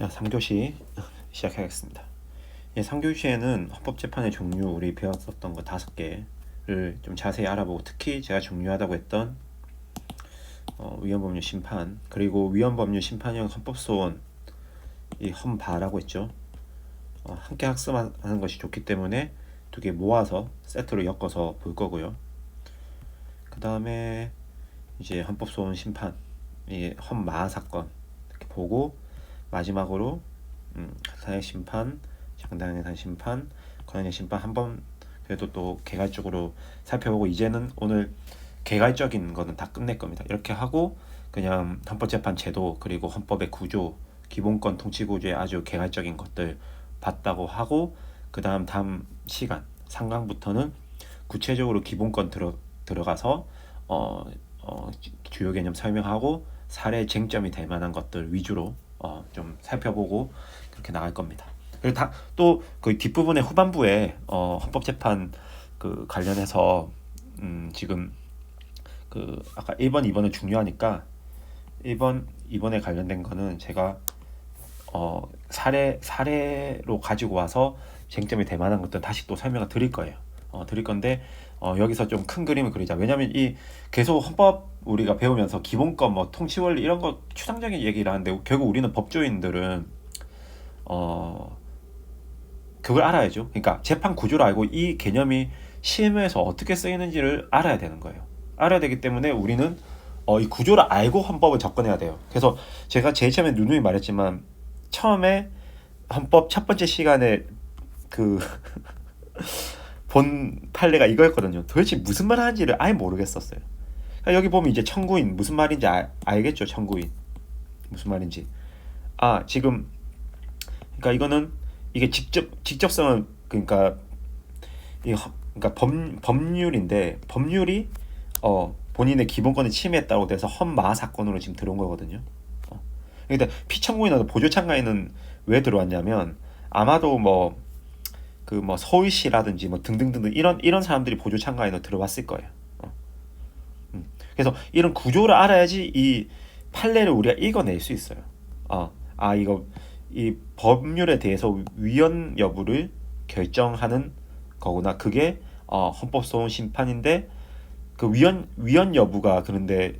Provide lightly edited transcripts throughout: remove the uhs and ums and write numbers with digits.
자, 3교시 시작하겠습니다. 3교시에는 헌법재판의 종류 우리 배웠었던 거 5개를 좀 자세히 알아보고, 특히 제가 중요하다고 했던 위헌법률 심판, 그리고 위헌법률 심판형 헌법소원, 이 헌바라고 했죠. 함께 학습하는 것이 좋기 때문에 2개 모아서 세트로 엮어서 볼 거고요. 그 다음에 이제 헌법소원 심판, 이 헌마 사건 이렇게 보고, 마지막으로 사회 심판, 정당해산 심판, 권한의 심판 한번 그래도 또 개괄적으로 살펴보고, 이제는 오늘 개괄적인 거는 다 끝낼 겁니다. 이렇게 하고 그냥 헌법재판 제도, 그리고 헌법의 구조, 기본권 통치 구조의 아주 개괄적인 것들 봤다고 하고, 다음 시간 3강부터는 구체적으로 기본권 들어가서 주요 개념 설명하고 사례 쟁점이 될 만한 것들 위주로 좀 살펴보고 그렇게 나갈 겁니다. 그리고 또 그 뒷부분에 후반부에 헌법재판 그 관련해서 지금 그 아까 1번, 2번은 중요하니까 1번, 2번에 관련된 거는 제가 사례로 가지고 와서 쟁점이 될 만한 것들 다시 또 설명을 드릴 거예요. 드릴 건데 여기서 좀 큰 그림을 그리자. 왜냐면 이 계속 헌법 우리가 배우면서 기본권, 뭐 통치원리 이런 거 추상적인 얘기를 하는데, 결국 우리는 법조인들은 그걸 알아야죠. 그러니까 재판 구조를 알고 이 개념이 실무에서 어떻게 쓰이는지를 알아야 되는 거예요. 알아야 되기 때문에 우리는 이 구조를 알고 헌법을 접근해야 돼요. 그래서 제가 제일 처음에 누누이 말했지만, 처음에 헌법 첫 번째 시간에 그 본 판례가 이거였거든요. 도대체 무슨 말 하는지를 아예 모르겠었어요. 그러니까 여기 보면 이제 청구인 무슨 말인지 알겠죠. 청구인 무슨 말인지. 지금 그러니까 이거는 이게 직접성은 그러니까 법률인데, 법률이 본인의 기본권을 침해했다고 돼서 헌마 사건으로 지금 들어온 거거든요. 그러니까 피청구인하고 보조참가인은 왜 들어왔냐면, 아마도 서울시라든지 등등등등 이런 사람들이 보조참가인으로 들어왔을 거예요. 그래서 이런 구조를 알아야지 이 판례를 우리가 읽어낼 수 있어요. 이거 이 법률에 대해서 위헌 여부를 결정하는 거구나. 그게 헌법소원 심판인데, 그 위헌 여부가 그런데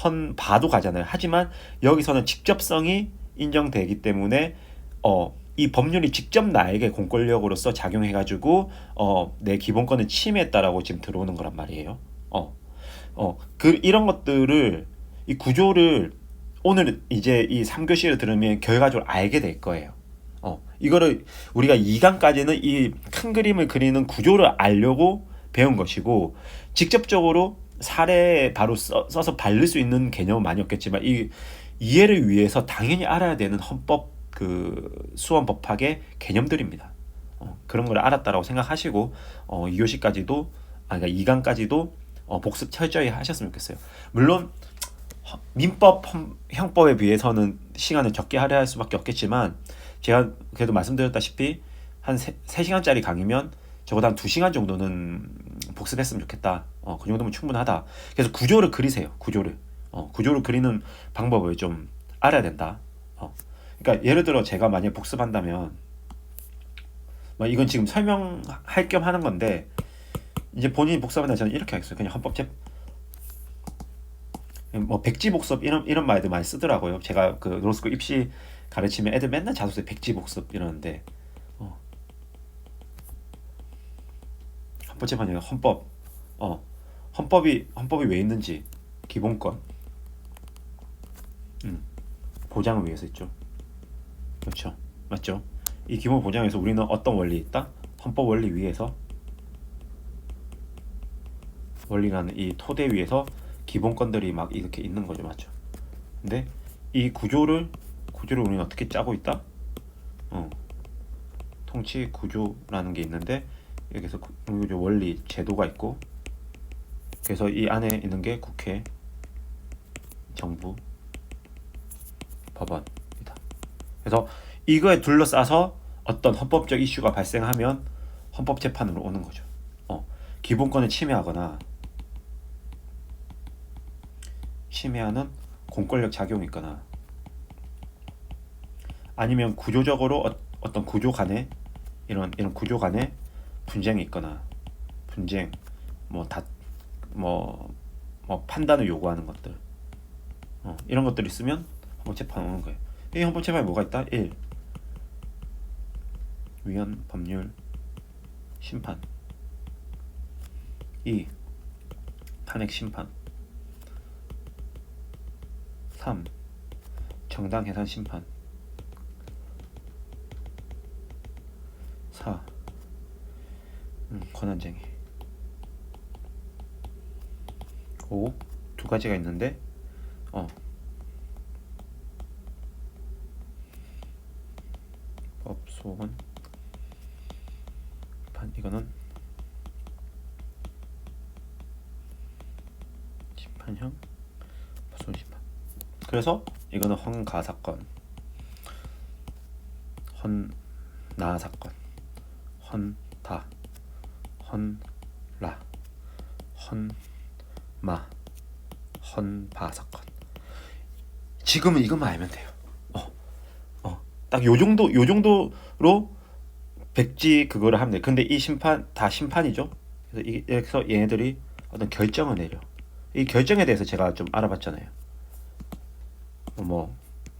헌바도 가잖아요. 하지만 여기서는 직접성이 인정되기 때문에 이 법률이 직접 나에게 공권력으로서 작용해가지고 내 기본권을 침해했다라고 지금 들어오는 거란 말이에요. 이런 것들을, 이 구조를 오늘 이제 이 3교시를 들으면 결과적으로 알게 될 거예요. 이거를 우리가 2강까지는 이 큰 그림을 그리는 구조를 알려고 배운 것이고, 직접적으로 사례에 바로 써서 바를 수 있는 개념은 많이 없겠지만, 이 이해를 위해서 당연히 알아야 되는 헌법 수원 법학의 개념들입니다. 그런 걸 알았다라고 생각하시고 2교시까지도 그러니까 2강까지도 복습 철저히 하셨으면 좋겠어요. 물론 민법, 형법에 비해서는 시간을 적게 할애할 수밖에 없겠지만, 제가 그래도 말씀드렸다시피 한 3시간짜리 강의면 적어도 한 2시간 정도는 복습했으면 좋겠다. 그 정도면 충분하다. 그래서 구조를 그리세요. 구조를 그리는 방법을 좀 알아야 된다. 그러니까 예를 들어 제가 만약 복습한다면, 이건 지금 설명할 겸 하는 건데, 이제 본인이 복습한다 저는 이렇게 하겠어요. 그냥 백지복습 이런 말들 많이 쓰더라고요. 제가 그 로스쿨 입시 가르치면 애들 맨날 자소서에 백지복습 이러는데, 헌법재판이 헌법이 왜 있는지, 기본권 보장을 위해서 있죠. 그렇죠, 맞죠? 이 기본 보장에서 우리는 어떤 원리 있다? 헌법 원리 위에서, 원리라는 이 토대 위에서 기본권들이 막 이렇게 있는 거죠, 맞죠? 근데 이 구조를 우리는 어떻게 짜고 있다? 통치 구조라는 게 있는데, 여기서 원리 제도가 있고, 그래서 이 안에 있는 게 국회, 정부, 법원이다. 그래서 이거에 둘러싸서 어떤 헌법적 이슈가 발생하면 헌법재판으로 오는 거죠. 기본권을 침해하거나 침해하는 공권력 작용이 있거나, 아니면 구조적으로 어떤 구조 간에 이런 구조 간에 분쟁이 있거나 분쟁 뭐 판단을 요구하는 것들 이런 것들이 있으면 헌법재판에 오는 거예요. 이 헌법재판에 뭐가 있다? 1. 위헌 법률 심판. 2. 탄핵 심판. 3. 정당 해산 심판. 4. 권한쟁의. 5. 두 가지가 있는데 법소원 판. 이거는 심판형 법소원 심판. 그래서 이거는 헌가 사건, 헌나 사건, 헌다, 헌라, 헌마, 헌바 사건. 지금은 이것만 알면 돼요. 딱 요 정도로 백지 그거를 하면 돼. 근데 이 심판 다 심판이죠. 그래서 얘네들이 어떤 결정을 내려. 이 결정에 대해서 제가 좀 알아봤잖아요. 뭐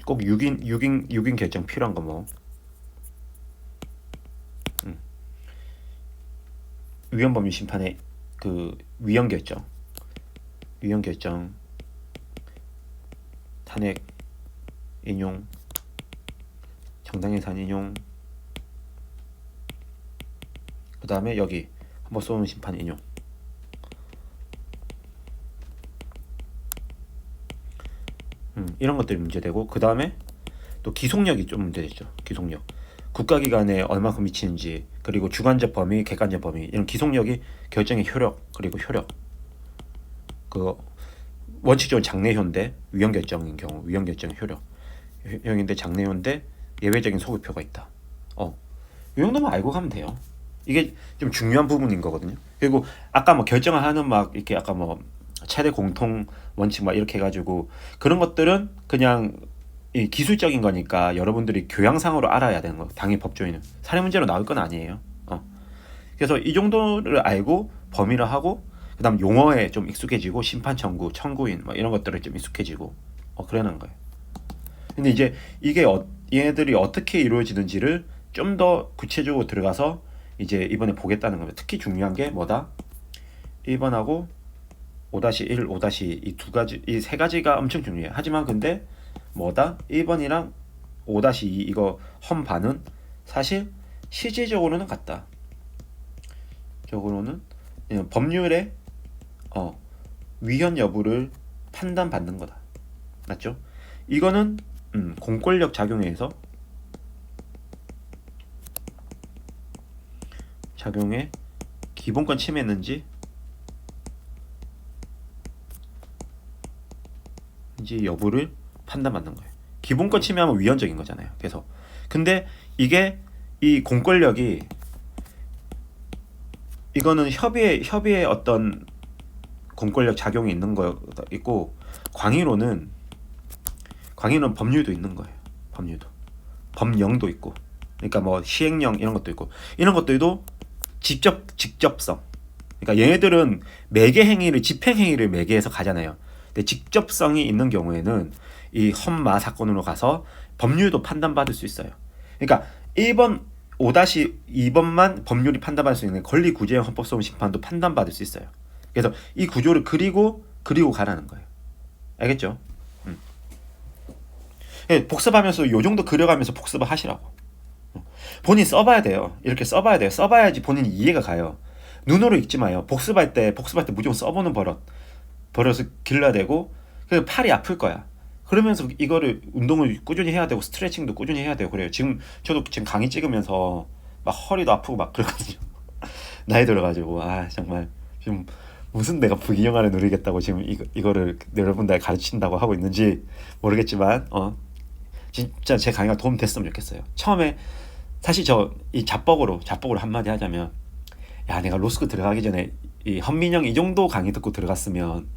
꼭 6인 결정 필요한 거 뭐 위헌법률 심판의 그 위헌 결정, 탄핵 인용, 정당해산 인용, 그 다음에 여기 헌법소원 심판 인용. 이런 것들이 문제되고, 그 다음에 또 기속력이 좀 문제됐죠. 기속력. 국가기관에 얼마큼 미치는지, 그리고 주관적 범위, 객관적 범위, 이런 기속력이 결정의 효력, 그리고 효력. 그 원칙적으로 장내효인데 위헌 결정인 경우 위헌 결정의 효력형인데 장내효인데 예외적인 소급표가 있다. 이 정도만 알고 가면 돼요. 이게 좀 중요한 부분인 거거든요. 그리고 아까 뭐 결정을 하는 막 이렇게 아까 뭐 최대 공통 원칙 막 이렇게 해가지고 그런 것들은 그냥 이 기술적인 거니까 여러분들이 교양상으로 알아야 되는 거. 당연히 법조인은 사례 문제로 나올 건 아니에요. 그래서 이 정도를 알고 범위를 하고 그다음 용어에 좀 익숙해지고 심판 청구, 청구인 뭐 이런 것들을 좀 익숙해지고 그러는 거예요. 근데 이제 이게 얘네들이 어떻게 이루어지는지를 좀 더 구체적으로 들어가서 이제 이번에 보겠다는 겁니다. 특히 중요한 게 뭐다? 1번하고 5-1, 5-2 이 두 가지, 이 세 가지가 엄청 중요해요. 하지만 근데 뭐다? 1번이랑 5-2 이거 헌반은 사실 실질적으로는 같다. 적으로는 법률의 위헌 여부를 판단받는 거다. 맞죠? 이거는 공권력 작용에 기본권 침해했는지 여부를 판단받는 거예요. 기본권 침해하면 위헌적인 거잖아요. 그래서 근데 이게 이 공권력이 이거는 협의의 어떤 공권력 작용이 있는 거 있고 광의로는 법률도 있는 거예요. 법령도 있고 그러니까 뭐 시행령 이런 것도 있고 이런 것들도 직접성. 그러니까 얘네들은 집행행위를 매개해서 가잖아요. 근데 직접성이 있는 경우에는 이 헌마 사건으로 가서 법률도 판단받을 수 있어요. 그러니까 1번 5-2번만 법률이 판단받을 수 있는 권리구제형 헌법소원 심판도 판단받을 수 있어요. 그래서 이 구조를 그리고 가라는 거예요. 알겠죠? 복습하면서 요 정도 그려가면서 복습을 하시라고. 본인 써봐야 돼요. 이렇게 써봐야 돼요. 써봐야지 본인이 이해가 가요. 눈으로 읽지 마요. 복습할 때 무조건 써보는 버릇을 길러야 되고 팔이 아플 거야. 그러면서 이거를 운동을 꾸준히 해야 되고 스트레칭도 꾸준히 해야 되고 그래요. 저도 지금 강의 찍으면서 막 허리도 아프고 막 그러거든요. 나이 들어가지고 정말 지금 무슨 내가 부귀영화를 누리겠다고 지금 이거를 여러분들 가르친다고 하고 있는지 모르겠지만 진짜 제 강의가 도움 됐으면 좋겠어요. 처음에 사실 이 자뻑으로 한마디 하자면 내가 로스쿨 들어가기 전에 이 헌민영 이 정도 강의 듣고 들어갔으면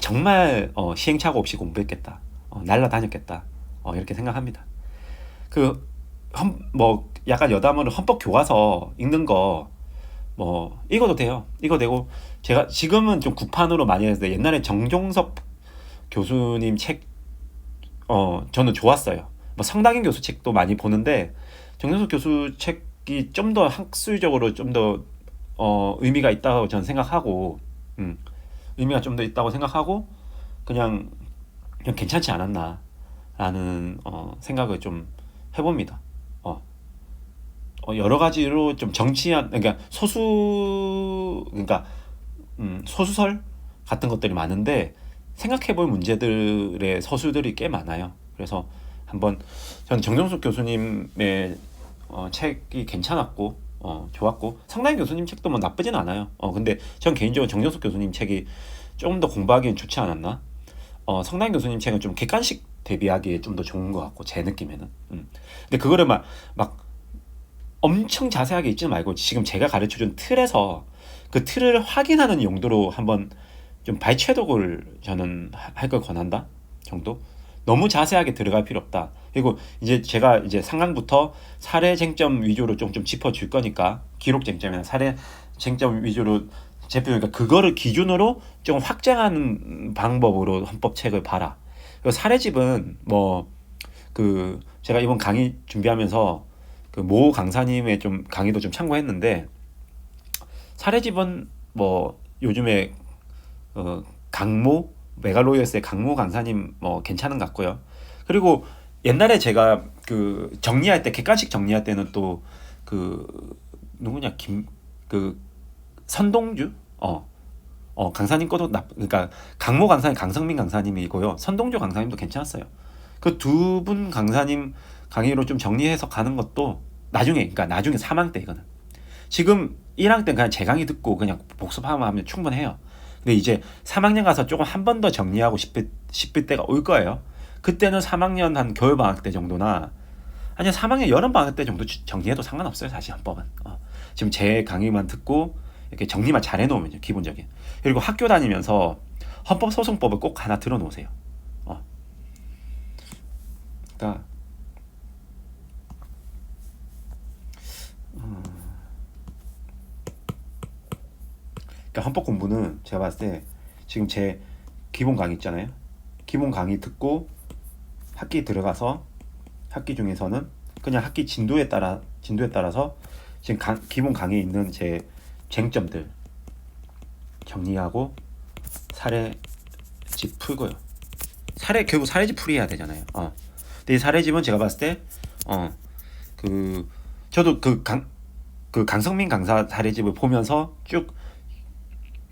정말 시행착오 없이 공부했겠다. 날라다녔겠다. 이렇게 생각합니다. 그 뭐 약간 여담으로 헌법 교과서 읽는 거 뭐 읽어도 돼요. 읽어도 되고 제가 지금은 좀 구판으로 많이 했는데 옛날에 정종섭 교수님 책 저는 좋았어요. 뭐 성당인 교수 책도 많이 보는데 정종섭 교수 책이 좀 더 학술적으로 좀 더 의미가 있다고 저는 생각하고 의미가 좀 더 있다고 생각하고 그냥 괜찮지 않았나라는 생각을 좀 해봅니다. 어, 여러 가지로 좀 정치한 그러니까 그러니까 소수설 같은 것들이 많은데 생각해볼 문제들의 서술들이 꽤 많아요. 그래서 한번 저는 정정숙 교수님의 책이 괜찮았고 좋았고 상당히 교수님 책도 뭐 나쁘진 않아요. 근데 전 개인적으로 정정숙 교수님 책이 조금 더 공부하기엔 좋지 않았나? 성남 교수님 책은 좀 객관식 대비하기에 좀 더 좋은 것 같고 제 느낌에는. 근데 그거를 막 엄청 자세하게 읽지 말고 지금 제가 가르쳐준 틀에서 그 틀을 확인하는 용도로 한번 좀 발췌독을 저는 할 걸 권한다 정도. 너무 자세하게 들어갈 필요 없다. 그리고 이제 제가 이제 상강부터 사례 쟁점 위주로 좀 짚어줄 거니까 기록 쟁점이나 사례 쟁점 위주로 제표니까 그거를 기준으로 좀 확장하는 방법으로 헌법책을 봐라. 그리고 사례집은 뭐 그 제가 이번 강의 준비하면서 그 모 강사님의 좀 강의도 좀 참고했는데 사례집은 뭐 요즘에 강모 메갈로이어스의 강모 강사님 뭐 괜찮은 것 같고요. 그리고 옛날에 제가 그 정리할 때 객관식 정리할 때는 또 그 누구냐 그 선동주 강사님 거도 그러니까 강모 강사님 강성민 강사님이고요. 선동주 강사님도 괜찮았어요. 그 두 분 강사님 강의로 좀 정리해서 가는 것도 나중에 사망 때 이거는 지금 1학년 때 그냥 제 강의 듣고 그냥 복습하면 충분해요. 근데 이제 3학년 가서 조금 한 번 더 정리하고 싶을 때가 올 거예요. 그때는 3학년 한 겨울 방학 때 정도나 아니면 3학년 여름 방학 때 정도 정리해도 상관없어요. 사실 헌법은 지금 제 강의만 듣고 이렇게 정리만 잘 해놓으면요 기본적인. 그리고 학교 다니면서 헌법소송법을 꼭 하나 들어놓으세요. 그러니까 헌법 공부는 제가 봤을 때 지금 제 기본 강의 있잖아요. 기본 강의 듣고 학기 들어가서 학기 중에서는 그냥 학기 진도에 따라서 지금 기본 강의에 있는 제 쟁점들 정리하고 사례집 풀고요. 결국 사례집 풀이해야 되잖아요. 근데 이 사례집은 제가 봤을 때 저도 그 강성민 강사 사례집을 보면서 쭉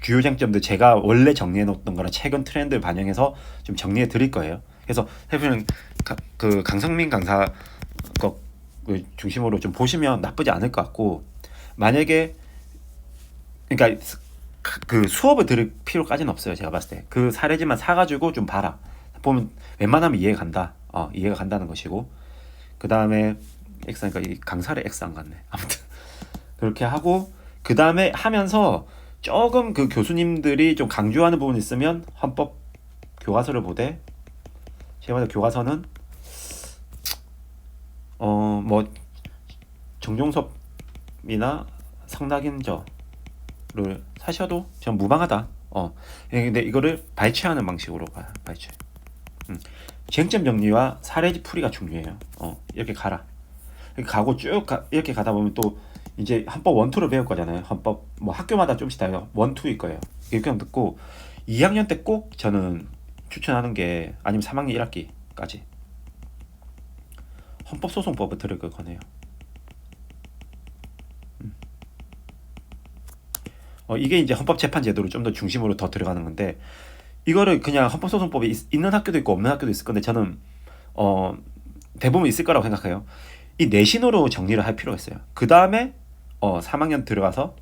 주요 쟁점들 제가 원래 정리해 놓았던 거랑 최근 트렌드를 반영해서 좀 정리해 드릴 거예요. 그래서 대표는 그 강성민 강사 거 중심으로 좀 보시면 나쁘지 않을 것 같고, 만약에 그러니까 그 수업을 들을 필요까지는 없어요. 제가 봤을 때 그 사례지만 사가지고 좀 봐라. 보면 웬만하면 이해가 간다. 이해가 간다는 것이고, 그 다음에 X니까 이 강사를 X 안 갔네. 아무튼 그렇게 하고 그 다음에 하면서 조금 그 교수님들이 좀 강조하는 부분이 있으면 헌법 교과서를 보되, 제가 봤을 때 교과서는 뭐 정종섭이나 성낙인 저를 사셔도 전 무방하다. 근데 이거를 발췌하는 방식으로 봐요. 발췌. 쟁점 정리와 사례집 풀이가 중요해요. 이렇게 가라. 이렇게 가고 이렇게 가다 보면 또 이제 헌법 1, 2를 배울 거잖아요. 헌법 뭐 학교마다 좀씩 다르요. 1, 2일 거예요. 이렇게 듣고 2학년 때 꼭 저는 추천하는 게, 아니면 3학년 1학기까지 헌법소송법을 들을 걸 권해요. 이게 이제 헌법재판제도를 좀 더 중심으로 더 들어가는 건데, 이거를 그냥 헌법소송법이 있는 학교도 있고 없는 학교도 있을 건데, 저는 대부분 있을 거라고 생각해요. 이 내신으로 정리를 할 필요가 있어요. 그 다음에 3학년 들어가서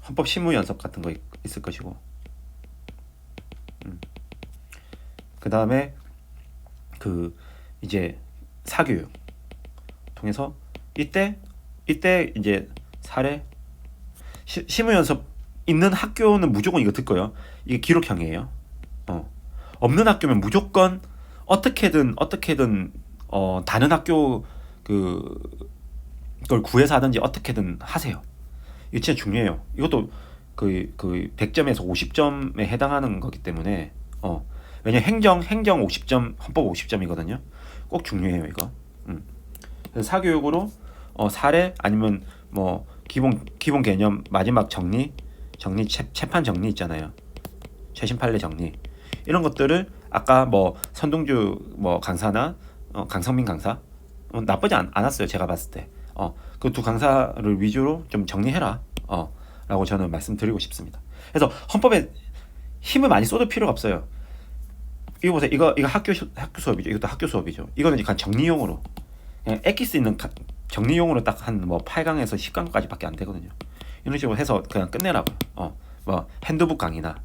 헌법 실무 연습 같은 거 있을 것이고, 그 다음에 그 이제 사교육 통해서 이때 이제 사례 실무 연습 있는 학교는 무조건 이거 듣고요. 이게 기록형이에요. 없는 학교면 무조건 어떻게든 다른 학교 그걸 구해서 하든지 어떻게든 하세요. 이거 진짜 중요해요. 이것도 그 100점에서 50점에 해당하는 거기 때문에 왜냐 행정 50점, 헌법 50점이거든요. 꼭 중요해요, 이거. 그래서 사교육으로 사례 아니면 뭐 기본 개념 마지막 정리 재판 정리 있잖아요. 최신 판례 정리 이런 것들을 아까 뭐 선동주 뭐 강사나 강성민 강사 나쁘지 않았어요. 제가 봤을 때 그 두 강사를 위주로 좀 정리해라 라고 저는 말씀드리고 싶습니다. 그래서 헌법에 힘을 많이 쏟을 필요가 없어요. 이거 보세요. 이거 학교 수업이죠. 이것도 학교 수업이죠. 이거는 그냥 정리용으로 그냥 애낄 수 있는 정리용으로 딱 한 뭐 8강에서 10강까지밖에 안 되거든요. 이런 식으로 해서 그냥 끝내라고요. 뭐 핸드북 강의나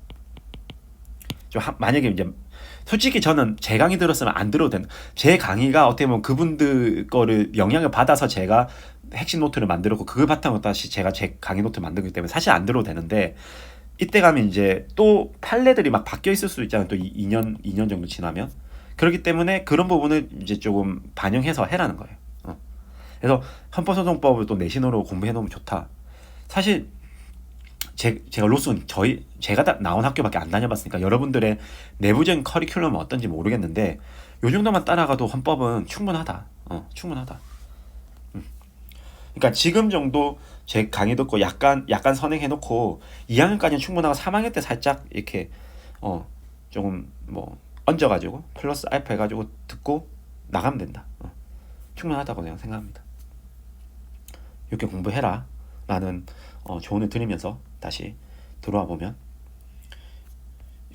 만약에 이제 솔직히 저는 제 강의 들었으면 안 들어도 된다. 제 강의가 어떻게 보면 그분들 거를 영향을 받아서 제가 핵심 노트를 만들었고 그걸 바탕으로 다시 제가 제 강의 노트를 만들기 때문에 사실 안 들어도 되는데 이때 가면 이제 또 판례들이 막 바뀌어 있을 수도 있잖아요. 또 2년 정도 지나면. 그렇기 때문에 그런 부분을 이제 조금 반영해서 해라는 거예요. 그래서 헌법소송법을 또 내신으로 공부해 놓으면 좋다. 사실 제가 로스는 제가 나온 학교밖에 안 다녀봤으니까 여러분들의 내부적인 커리큘럼은 어떤지 모르겠는데 요 정도만 따라가도 헌법은 충분하다. 충분하다. 그러니까 지금 정도 제 강의 듣고 약간 선행해놓고 2학년까지는 충분하고 3학년 때 살짝 이렇게 조금 뭐 얹어가지고 플러스 알파 해가지고 듣고 나가면 된다. 충분하다고 그냥 생각합니다. 이렇게 공부해라 라는 조언을 드리면서 다시 들어와 보면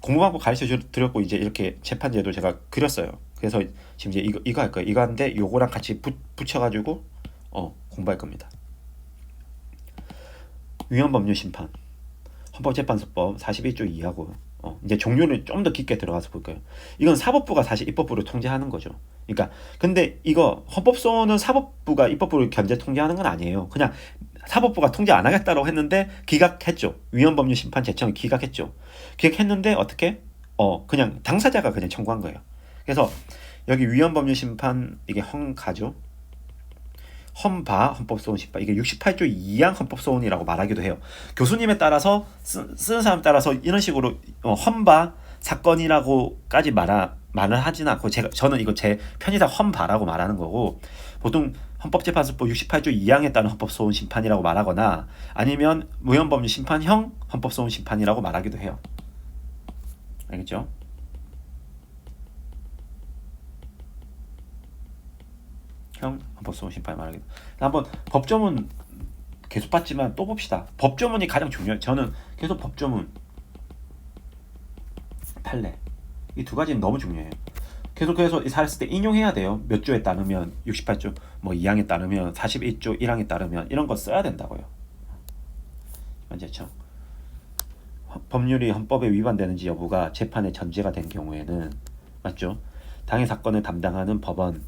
공부 방법 가르쳐 드렸고 이제 이렇게 재판제도 제가 그렸어요. 그래서 지금 이제 이거 할 거예요. 이거 하는데 요거랑 같이 붙여가지고 공부할 겁니다. 위헌법률 심판 헌법재판소법 41조 2하고 이제 종류를 좀 더 깊게 들어가서 볼 거예요. 이건 사법부가 사실 입법부를 통제하는 거죠. 그러니까 근데 이거 헌법소원은 사법부가 입법부를 견제 통제하는 건 아니에요. 그냥 사법부가 통제 안 하겠다고 했는데 기각했죠. 위헌법률 심판 제청을 기각했죠. 기각했는데 어떻게? 그냥 당사자가 그냥 청구한 거예요. 그래서 여기 위헌법률 심판 이게 헌가죠. 헌바 헌법소원 심판 이게 68조 2항 헌법소원이라고 말하기도 해요. 교수님에 따라서 쓰는 사람에 따라서 이런 식으로 헌바 사건이라고까지 말을 하진 않고 저는 이거 제 편의상 헌바라고 말하는 거고 보통 헌법재판소법 68조 2항에 따른 헌법소원 심판이라고 말하거나 아니면 위헌법률 심판형 헌법소원 심판이라고 말하기도 해요. 알겠죠? 형 헌법소원 심판 말하기도. 한번 법조문 계속 봤지만 또 봅시다. 법조문이 가장 중요해요. 저는 계속 법조문 판례 이 두 가지는 너무 중요해요. 계속해서 살았을 때 인용해야 돼요. 몇 조에 따르면 68조 뭐 2항에 따르면 41조 1항에 따르면 이런 거 써야 된다고요. 맞죠? 법률이 헌법에 위반되는지 여부가 재판의 전제가 된 경우에는 맞죠? 당해 사건을 담당하는 법원은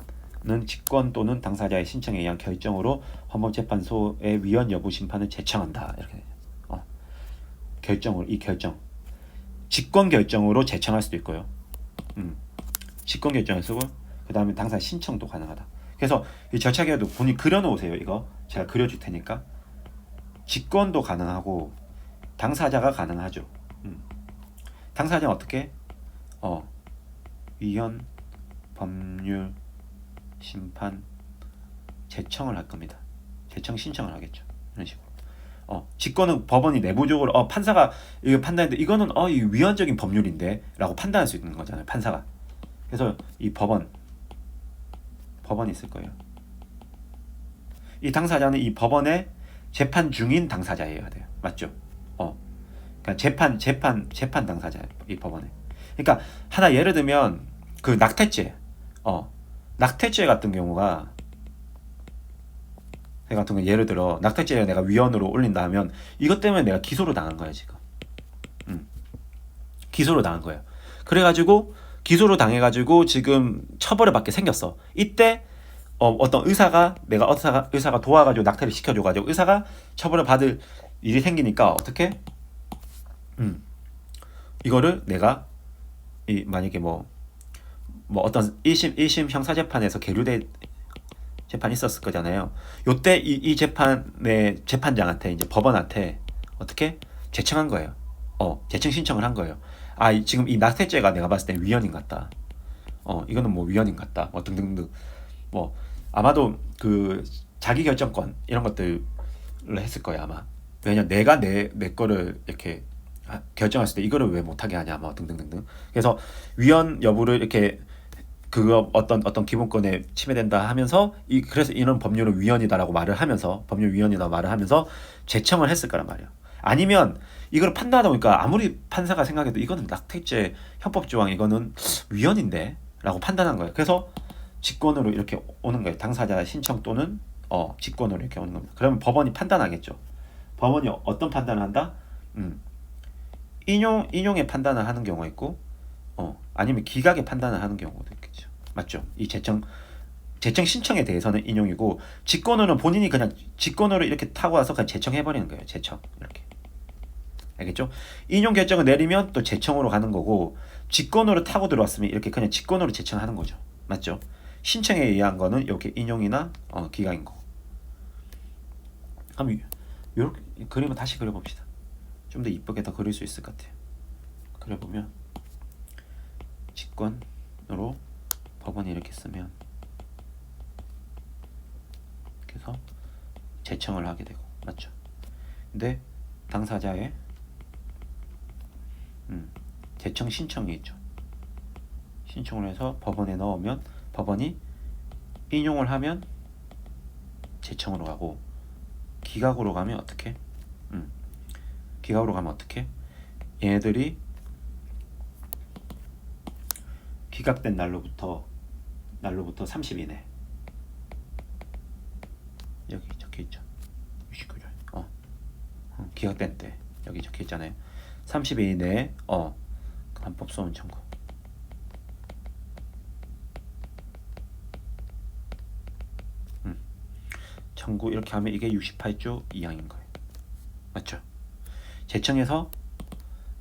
직권 또는 당사자의 신청에 의한 결정으로 헌법재판소의 위헌 여부 심판을 제청한다. 이렇게 결정으로 이 결정 직권 결정으로 제청할 수도 있고요. 직권 결정을 쓰고 그 다음에 당사자 신청도 가능하다. 그래서 이 절차 계획도 본인이 그려놓으세요. 이거 제가 그려줄 테니까 직권도 가능하고 당사자가 가능하죠. 당사자는 어떻게? 위헌 법률 심판 제청을 할 겁니다. 제청 신청을 하겠죠. 이런 식으로. 직권은 법원이 내부적으로 판사가 이거 판단했는데 이거는 이 위헌적인 법률인데 라고 판단할 수 있는 거잖아요. 판사가. 그래서 이 법원이 있을 거예요. 이 당사자는 이 법원의 재판 중인 당사자여야 돼요. 맞죠? 그러니까 재판 당사자예요. 이 법원에. 그러니까 하나 예를 들면 그 낙태죄 같은 경우가 예를 들어 낙태죄를 내가 위헌으로 올린다면 이것 때문에 내가 기소를 당한 거야 지금. 기소를 당한 거예요. 그래가지고 기소를 당해가지고 지금 처벌을 받게 생겼어. 이때 어떤 의사가 도와가지고 낙태를 시켜줘가지고 의사가 처벌을 받을 일이 생기니까 어떻게? 이거를 내가 만약에 뭐 뭐 어떤 1심 형사재판에서 계류된 재판이 있었을 거잖아요. 요때 이 재판의 재판장한테 이제 법원한테 어떻게 제청한 거예요. 제청 신청을 한 거예요. 지금 이 낙태죄가 내가 봤을 때 위헌인 것 같다. 이거는 뭐 위헌인 것 같다. 뭐 등등등. 뭐 아마도 그 자기 결정권 이런 것들을 했을 거예요 아마. 왜냐 내가 내 거를 이렇게 결정했을 때 이거를 왜 못하게 하냐 뭐 등등등등. 그래서 위헌 여부를 이렇게 그거 어떤 기본권에 침해된다 하면서 그래서 이런 법률은 위헌이다라고 말을 하면서 법률 위헌이다 말을 하면서 제청을 했을 거란 말이에요. 아니면 이걸 판단하다 보니까 아무리 판사가 생각해도 이거는 낙태죄 형법 조항 이거는 위헌인데 라고 판단한 거예요. 그래서 직권으로 이렇게 오는 거예요. 당사자 신청 또는 직권으로 이렇게 오는 겁니다. 그러면 법원이 판단하겠죠. 법원이 어떤 판단을 한다? 인용의 판단을 하는 경우가 있고 아니면 기각의 판단을 하는 경우도 있겠죠. 맞죠? 이 제청 신청에 대해서는 인용이고 직권으로는 본인이 그냥 직권으로 이렇게 타고 와서 그냥 제청해버리는 거예요. 제청 이렇게. 알겠죠? 인용 결정을 내리면 또 제청으로 가는 거고 직권으로 타고 들어왔으면 이렇게 그냥 직권으로 제청하는 거죠. 맞죠? 신청에 의한 거는 이렇게 인용이나 기각인 거. 그럼 이렇게 그림을 다시 그려봅시다. 좀 더 이쁘게 더 그릴 수 있을 것 같아요. 그려보면 직권으로 법원이 이렇게 쓰면 그래서 제청을 하게 되고 맞죠? 근데 당사자의 제청 신청이 있죠. 신청을 해서 법원에 넣으면 법원이 인용을 하면 제청으로 가고 기각으로 가면 어떻게? 기각으로 가면 어떻게? 얘네들이 기각된 날로부터 30일 이내 여기 적혀있죠. 69일 기각된 때 여기 적혀있잖아요. 30일 이내에 간법소원 청구 청구 이렇게 하면 이게 68조 2항인 거예요. 맞죠? 제청에서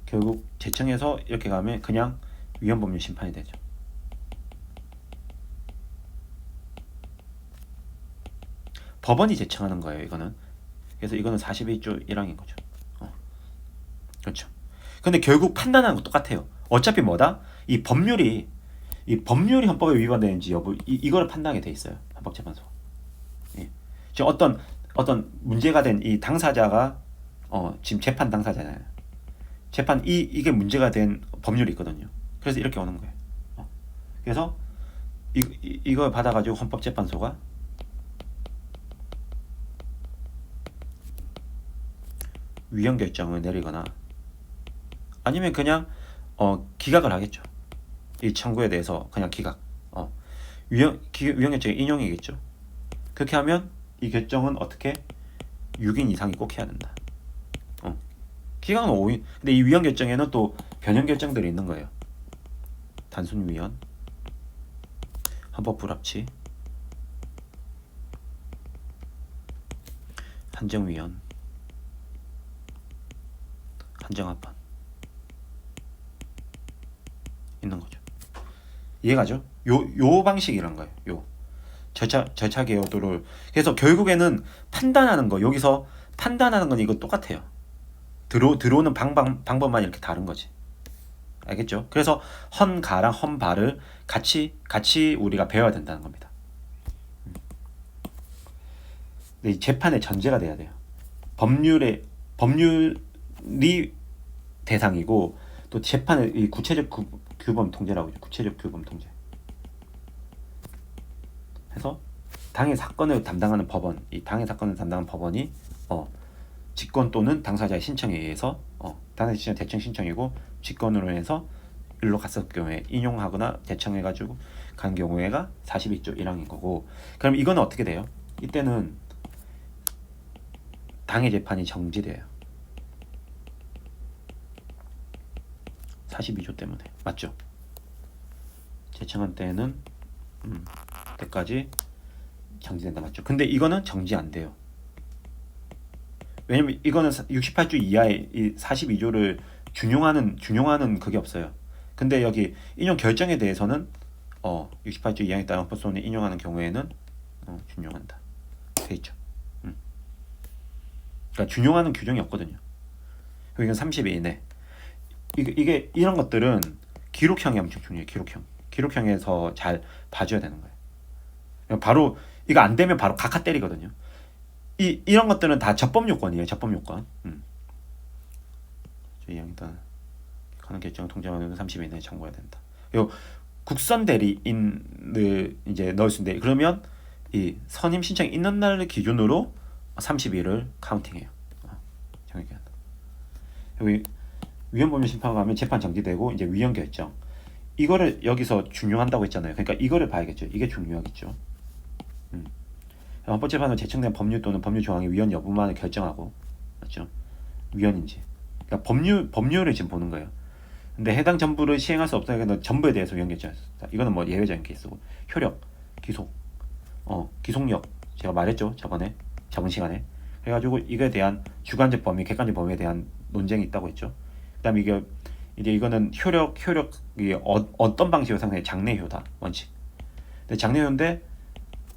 결국 제청에서 이렇게 가면 그냥 위헌법률 심판이 되죠. 법원이 제청하는 거예요. 이거는. 그래서 이거는 41조 1항인 거죠. 그렇죠. 근데 결국 판단하는 거 똑같아요. 어차피 뭐다? 이 법률이 헌법에 위반되는지 여부 이거를 판단하게 돼 있어요. 헌법재판소. 예. 지금 어떤 문제가 된 이 당사자가 지금 재판 당사자잖아요. 재판 이게 문제가 된 법률이 있거든요. 그래서 이렇게 오는 거예요. 그래서 이걸 받아가지고 헌법재판소가 위헌 결정을 내리거나 아니면 그냥 기각을 하겠죠. 이 청구에 대해서 그냥 기각. 위헌 결정의 인용이겠죠. 그렇게 하면 이 결정은 어떻게 6인 이상이 꼭 해야 된다. 기각은 5인. 근데 이 위헌 결정에는 또 변형 결정들이 있는 거예요. 단순 위헌, 헌법 불합치, 한정 위헌, 한정 합헌 있는 거죠. 이해가죠? 요 방식이란 거예요. 요 절차 개요도를. 그래서 결국에는 판단하는 거, 여기서 판단하는 건 이거 똑같아요. 들어오는 방법만 이렇게 다른 거지. 알겠죠? 그래서 헌가랑 헌발을 같이 우리가 배워야 된다는 겁니다. 이 재판의 전제가 돼야 돼요. 법률이 대상이고 또 재판의 이 구체적 규범 통제라고 하죠. 구체적 규범 통제. 해서 당해 사건을 담당하는 법원, 이 당해 사건을 담당하는 법원이 직권 또는 당사자의 신청에 의해서 당사자 신청 대청 신청이고 직권으로 해서 일로 갔을 경우에 인용하거나 대청해가지고 간 경우에가 42조 1항인 거고. 그럼 이거는 어떻게 돼요? 이때는 당해 재판이 정지돼요. 42조 때문에. 맞죠? 제청한 때는 그때까지 정지된다. 맞죠? 근데 이거는 정지 안 돼요. 왜냐면 이거는 68조 이하의 이 42조를 준용하는 그게 없어요. 근데 여기 인용 결정에 대해서는 68조 2항에 따른 헌법소원을 인용하는 경우에는 준용한다. 돼 있죠. 그러니까 준용하는 규정이 없거든요. 이건 30일 이내. 이게 이런 것들은 기록형이 엄청 중요해요. 기록형에서 잘 봐줘야 되는 거예요. 바로 이거 안 되면 바로 각하 때리거든요. 이런 것들은 다 접법 요건이에요. 접법 요건. 이항에 따른 하는 결정 통제하는 30일 이내에 청구해야 된다. 그리고 국선 대리인을 이제 넣을 수 있는데 그러면 이 선임 신청이 있는 날을 기준으로 30일을 카운팅해요. 정액기한. 여기 위헌 법률 심판 가면 재판 정지되고 이제 위헌 결정. 이거를 여기서 중요한다고 했잖아요. 그러니까 이거를 봐야겠죠. 이게 중요하겠죠. 헌법재판은 제청된 법률 또는 법률 조항의 위헌 여부만을 결정하고, 맞죠? 위헌인지. 그러니까 법률을 지금 보는 거예요. 근데 해당 전부를 시행할 수 없다는 전부에 대해서 위헌 결정했습니다. 이거는 뭐 예외적인 케이스고, 효력, 기속, 기속력 제가 말했죠. 저번 시간에. 그래가지고 이거에 대한 주관적 범위, 객관적 범위에 대한 논쟁이 있다고 했죠. 그다음에 이거는 효력이 어떤 방식으로 상상해? 장래효다 원칙. 근데 장래효인데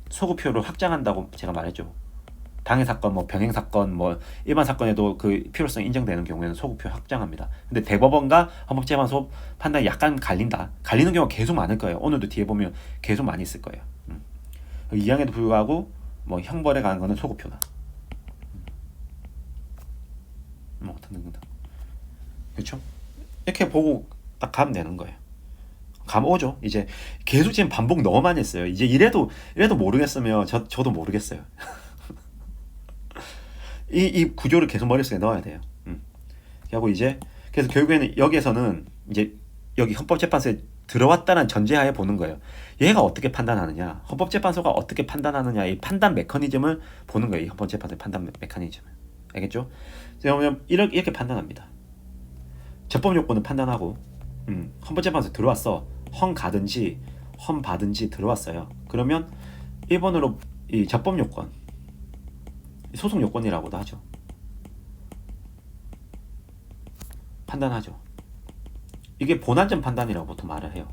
소급효를 확장한다고 제가 말했죠. 당해 사건, 뭐 병행 사건, 뭐 일반 사건에도 그 필요성 인정되는 경우에는 소급효 확장합니다. 근데 대법원과 헌법재판소 판단이 약간 갈린다. 갈리는 경우가 계속 많을 거예요. 오늘도 뒤에 보면 계속 많이 있을 거예요. 이항에도 불구하고 뭐 형벌에 가는 거는 소급효다. 뭐 등등등. 그렇죠? 이렇게 보고 딱 가면 되는 거예요. 감 오죠. 이제 계속 지금 반복 너무 많이 했어요. 이제 이래도 모르겠으면 저도 모르겠어요. 이 구조를 계속 머릿속에 넣어야 돼요. 하고 이제 그래서 결국에는 여기에서는 이제 여기 헌법재판소에 들어왔다는 전제하에 보는 거예요. 얘가 어떻게 판단하느냐, 헌법재판소가 어떻게 판단하느냐, 이 판단 메커니즘을 보는 거예요. 이 헌법재판소의 판단 메커니즘을. 알겠죠? 그러면 이렇게 판단합니다. 적법 요건을 판단하고, 헌법재판소에 들어왔어. 헌 가든지 헌 받든지 들어왔어요. 그러면 1번으로 이 적법 요건, 소송 요건이라고도 하죠. 판단하죠. 이게 본안전 판단이라고 보통 말을 해요.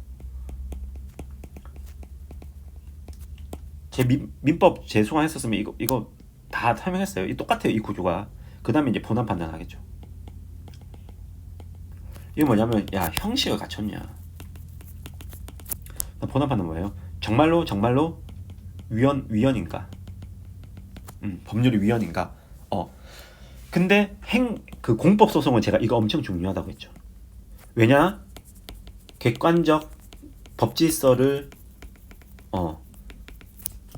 제 민법 재소환했었으면 이거 다 설명했어요. 이 똑같아요. 이 구조가. 그 다음에 이제 본안 판단하겠죠. 이게 뭐냐면, 야, 형식을 갖췄냐. 본안 판단 뭐예요? 정말로 위헌인가? 법률이 위헌인가? 근데 그 공법 소송은 제가 이거 엄청 중요하다고 했죠. 왜냐? 객관적 법질서를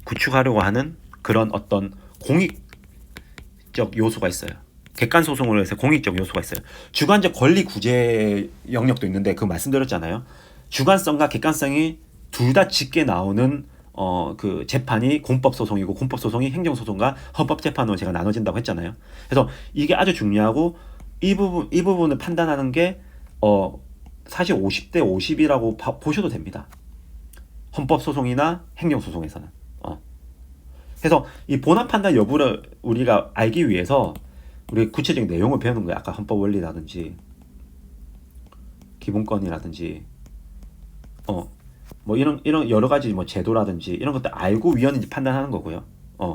구축하려고 하는 그런 어떤 공익적 요소가 있어요. 객관 소송으로 해서 공익적 요소가 있어요. 주관적 권리 구제 영역도 있는데 그거 말씀드렸잖아요. 주관성과 객관성이 둘 다 짙게 나오는 그 재판이 공법 소송이고, 공법 소송이 행정 소송과 헌법 재판으로 제가 나눠진다고 했잖아요. 그래서 이게 아주 중요하고, 이 부분을 판단하는 게 사실 50대 50이라고 보셔도 됩니다. 헌법 소송이나 행정 소송에서는. 그래서 이 본안 판단 여부를 우리가 알기 위해서 우리 구체적인 내용을 배우는 거예요. 아까 헌법 원리라든지 기본권이라든지 뭐 이런 여러 가지 뭐 제도라든지 이런 것들 알고 위헌인지 판단하는 거고요.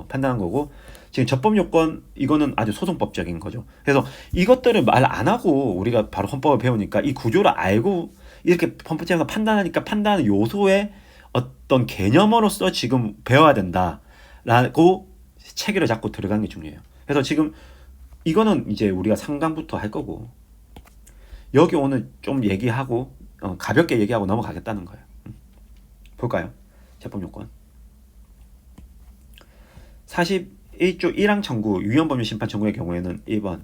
판단한 거고, 지금 적법 요건 이거는 아주 소송법적인 거죠. 그래서 이것들을 말 안 하고 우리가 바로 헌법을 배우니까 이 구조를 알고 이렇게 헌법재판소가 판단하니까 판단하는 요소의 어떤 개념으로서 지금 배워야 된다라고 체계를 잡고 들어가는 게 중요해요. 그래서 지금 이거는 이제 우리가 3강부터 할 거고, 여기 오늘 좀 얘기하고 가볍게 얘기하고 넘어가겠다는 거예요. 볼까요? 재법 요건 41조 1항 청구 위헌 법률 심판 청구의 경우에는 1번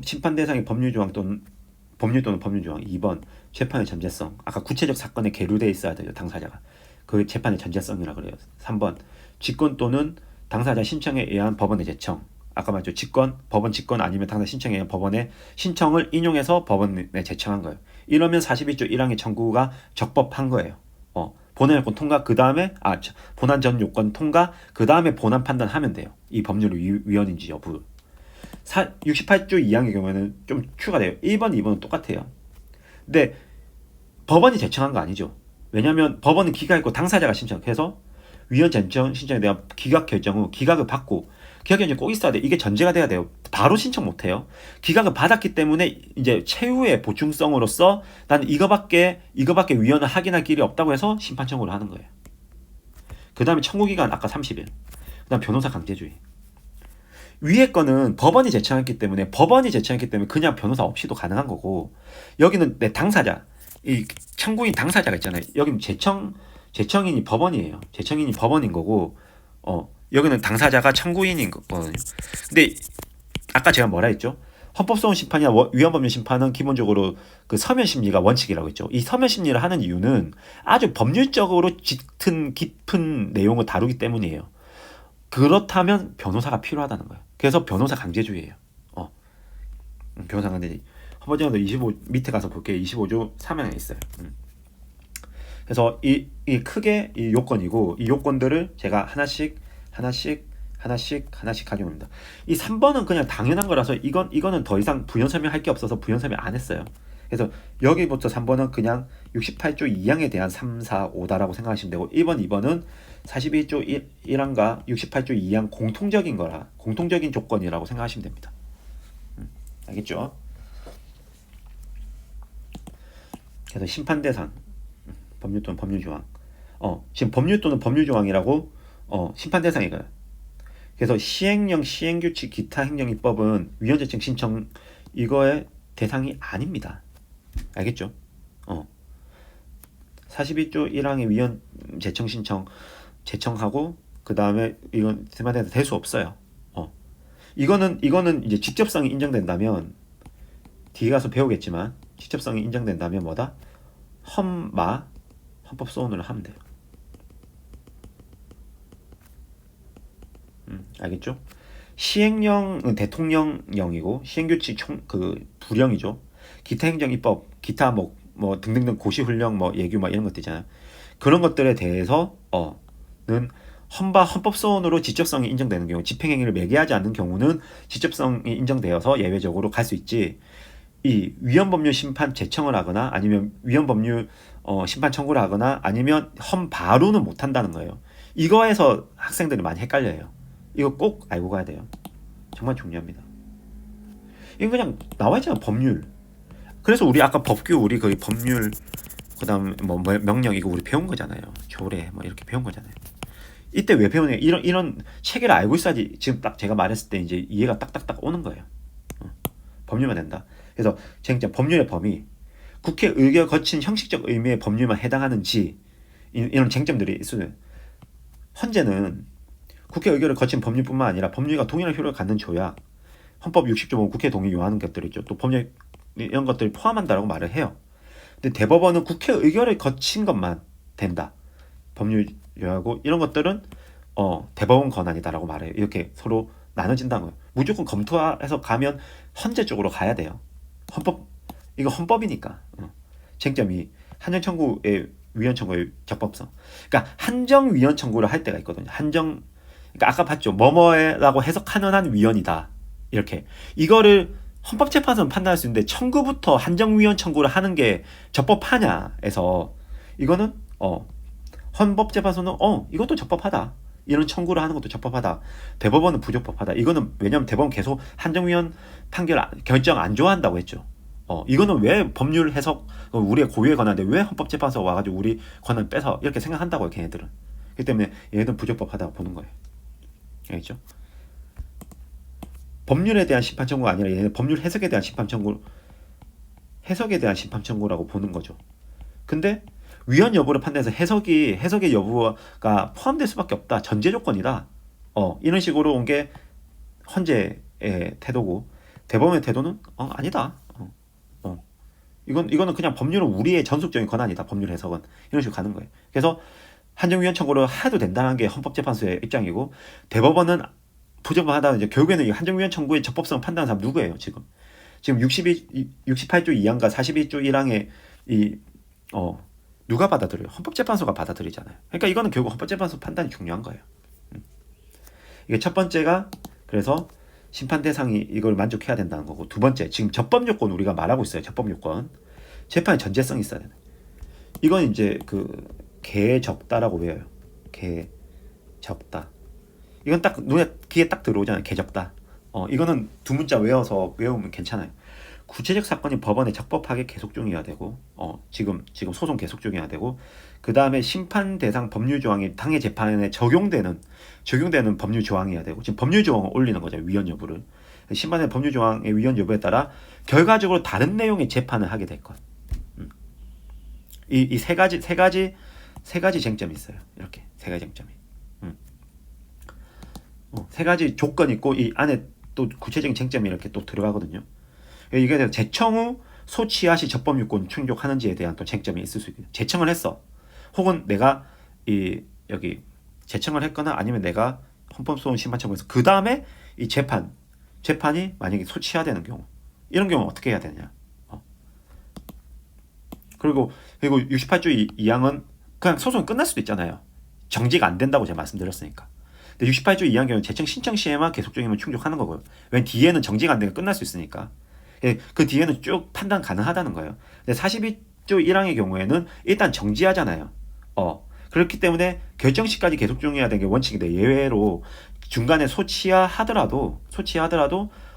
심판 대상의 법률 또는 법률 조항, 2번 재판의 전제성, 아까 구체적 사건에 계류되어 있어야 돼요. 당사자가 그 재판의 전제성이라 그래요. 3번 직권 또는 당사자 신청에 의한 법원의 제청, 아까 말했죠. 법원 직권 아니면 당사자 신청에 의한 법원의 신청을 인용해서 법원에 제청한 거예요. 이러면 41조 1항의 청구가 적법한 거예요. 본안 요건 통과, 그 다음에 본안 전 요건 통과, 그 다음에 본안 판단하면 돼요. 이 법률 위헌인지 여부. 68조 2항의 경우에는 좀 추가돼요. 1번, 2번은 똑같아요. 근데 법원이 제청한 거 아니죠. 왜냐하면 법원은 기각 있고 당사자가 신청해서 위헌 쟁점 신청에 대한 기각 결정 후 기각을 받고 기각 결정이 꼭 있어야 돼. 이게 전제가 돼야 돼요. 바로 신청 못 해요. 기각을 받았기 때문에 이제 최후의 보충성으로서 나는 이거밖에 위헌을 확인할 길이 없다고 해서 심판 청구를 하는 거예요. 그 다음에 청구 기간 아까 30일. 그 다음 변호사 강제주의. 위에 거는 법원이 제청했기 때문에 그냥 변호사 없이도 가능한 거고, 여기는 내 당사자, 이 청구인 당사자가 있잖아요. 여기는 제청인이 법원이에요. 제청인이 법원인 거고, 여기는 당사자가 청구인인 거거든요. 근데 아까 제가 뭐라 했죠? 헌법소원 심판이나 위헌법률 심판은 기본적으로 그 서면 심리가 원칙이라고 했죠. 이 서면 심리를 하는 이유는 아주 법률적으로 짙은 깊은 내용을 다루기 때문이에요. 그렇다면 변호사가 필요하다는 거예요. 그래서 변호사 강제주의예요. 변호사 강제주의. 헌법제도 25 밑에 가서 볼게요. 25조 3항에 있어요. 그래서 이 크게 이 요건이고, 이 요건들을 제가 하나씩 가져옵니다. 이 3번은 그냥 당연한 거라서 이거는 더 이상 부연 설명할 게 없어서 부연 설명 안 했어요. 그래서 여기부터 3번은 그냥 68조 2항에 대한 3, 4, 5다라고 생각하시면 되고, 1번, 2번은 41조 1항과 68조 2항 공통적인 조건이라고 생각하시면 됩니다. 알겠죠? 그래서 심판 대상, 법률 또는 법률 조항. 지금 법률 또는 법률 조항이라고 심판 대상이거든요. 그래서 시행령, 시행규칙, 기타 행정입법은 위헌제청 신청 이거의 대상이 아닙니다. 알겠죠? 42조 1항의 위헌 제청 신청 제청하고 그 다음에 이건 심판대상 될 수 없어요. 이거는 이제 직접성이 인정된다면 뒤에 가서 배우겠지만 직접성이 인정된다면 뭐다? 헌법 소원을 하면 돼요. 알겠죠? 시행령은 대통령령이고 시행규칙 부령이죠. 기타 행정입법, 기타 뭐 등등등 고시훈령 예규 이런 것들 있잖아요. 그런 것들에 대해서는 헌법소원으로 지적성이 인정되는 경우, 집행행위를 매개하지 않는 경우는 지적성이 인정되어서 예외적으로 갈 수 있지. 이 위헌법률 심판 제청을 하거나 아니면 위헌법률 심판 청구를 하거나 아니면 헌바로는 못 한다는 거예요. 이거에서 학생들이 많이 헷갈려요. 이거 꼭 알고 가야 돼요. 정말 중요합니다. 이건 그냥 나와 있잖아, 법률. 그래서 우리 아까 법규 우리 거의 법률 그다음 명령 이거 우리 배운 거잖아요. 조례 이렇게 배운 거잖아요. 이때 왜 배우냐? 이런 체계를 알고 있어야지 지금 딱 제가 말했을 때 이제 이해가 딱딱딱 오는 거예요. 법률만 된다. 그래서 쟁점 법률의 범위, 국회 의결 거친 형식적 의미의 법률만 해당하는지 이런 쟁점들이 있어요. 헌재는 국회 의결을 거친 법률뿐만 아니라 법률과 동일한 효력을 갖는 조약, 헌법 60조 보면 국회 동의 요하는 것들이 있죠. 또 법률 이런 것들을 포함한다라고 말을 해요. 근데 대법원은 국회 의결을 거친 것만 된다. 법률 요하고 이런 것들은 대법원 권한이다라고 말해요. 이렇게 서로 나눠진다는 거예요. 무조건 검토해서 가면 헌재 쪽으로 가야 돼요. 이거 헌법이니까. 쟁점이 한정 청구의 위헌 청구의 적법성. 그러니까 한정 위헌 청구를 할 때가 있거든요. 그러니까 아까 봤죠. 뭐뭐라고 해석하는 한 위헌이다. 이렇게. 이거를 헌법재판소는 판단할 수 있는데 청구부터 한정 위헌 청구를 하는 게 적법하냐에서 이거는 헌법재판소는 이것도 적법하다. 이런 청구를 하는 것도 적법하다. 대법원은 부적법하다. 이거는 왜냐면 대법원 계속 한정위원 결정 안 좋아한다고 했죠. 이거는 왜 법률 해석 우리의 고유의 권한인데 왜 헌법재판소 와가지고 우리 권한 빼서 이렇게 생각한다고요, 걔네들은. 그렇기 때문에 얘네들은 부적법하다고 보는 거예요. 알겠죠? 법률에 대한 심판 청구가 아니라 얘네는 법률 해석에 대한 심판 청구라고 보는 거죠. 근데 위헌 여부를 판단해서 해석의 여부가 포함될 수밖에 없다. 전제 조건이다. 이런 식으로 온 게 헌재의 태도고 대법원의 태도는 아니다. 이거는 그냥 법률은 우리의 전속적인 권한이다. 법률 해석은 이런 식으로 가는 거예요. 그래서 한정위헌 청구를 해도 된다는 게 헌법재판소의 입장이고 대법원은 부적법하다. 이제 결국에는 이 한정위헌 청구의 적법성을 판단하는 사람 누구예요? 지금 68조 2항과 41조 1항에 누가 받아들여요? 헌법재판소가 받아들이잖아요. 그러니까 이거는 결국 헌법재판소 판단이 중요한 거예요. 이게 첫 번째가 그래서 심판 대상이 이걸 만족해야 된다는 거고, 두 번째 지금 적법 요건 우리가 말하고 있어요. 적법 요건 재판의 전제성이 있어야 되는. 이건 이제 그 개적다라고 외워요. 개적다. 이건 딱 눈에 귀에 딱 들어오잖아요. 개적다. 이거는 두 문자 외워서 외우면 괜찮아요. 구체적 사건이 법원에 적법하게 계속 중이어야 되고, 지금 소송 계속 중이어야 되고, 그 다음에 심판 대상 법률 조항이 당해 재판에 적용되는 법률 조항이어야 되고, 지금 법률 조항을 올리는 거죠. 위헌 여부를. 심판의 법률 조항의 위헌 여부에 따라 결과적으로 다른 내용의 재판을 하게 될 것. 이 세 가지 쟁점이 있어요. 이렇게 세 가지 쟁점이. 세 가지 조건이 있고 이 안에 또 구체적인 쟁점이 이렇게 또 들어가거든요. 이게 대해서 재청 후 소취하 시 적법 유권 충족하는지에 대한 또 쟁점이 있을 수 있어요. 재청을 했어. 혹은 내가 여기 재청을 했거나 아니면 내가 헌법소원 심판 청구해서 그 다음에 이 재판이 만약에 소취하되는 경우, 이런 경우 어떻게 해야 되냐? 그리고 68조 2항은 그냥 소송이 끝날 수도 있잖아요. 정지가 안 된다고 제가 말씀드렸으니까. 근데 68조 2항 경우는 재청 신청 시에만 계속 중이면 충족하는 거고요. 왜냐면 뒤에는 정지가 안 되면 끝날 수 있으니까. 그 뒤에는 쭉 판단 가능하다는 거예요. 근데 42조 1항의 경우에는 일단 정지하잖아요. 그렇기 때문에 결정 시까지 계속 중해야 되는 게 원칙인데, 예외로 중간에 소취하더라도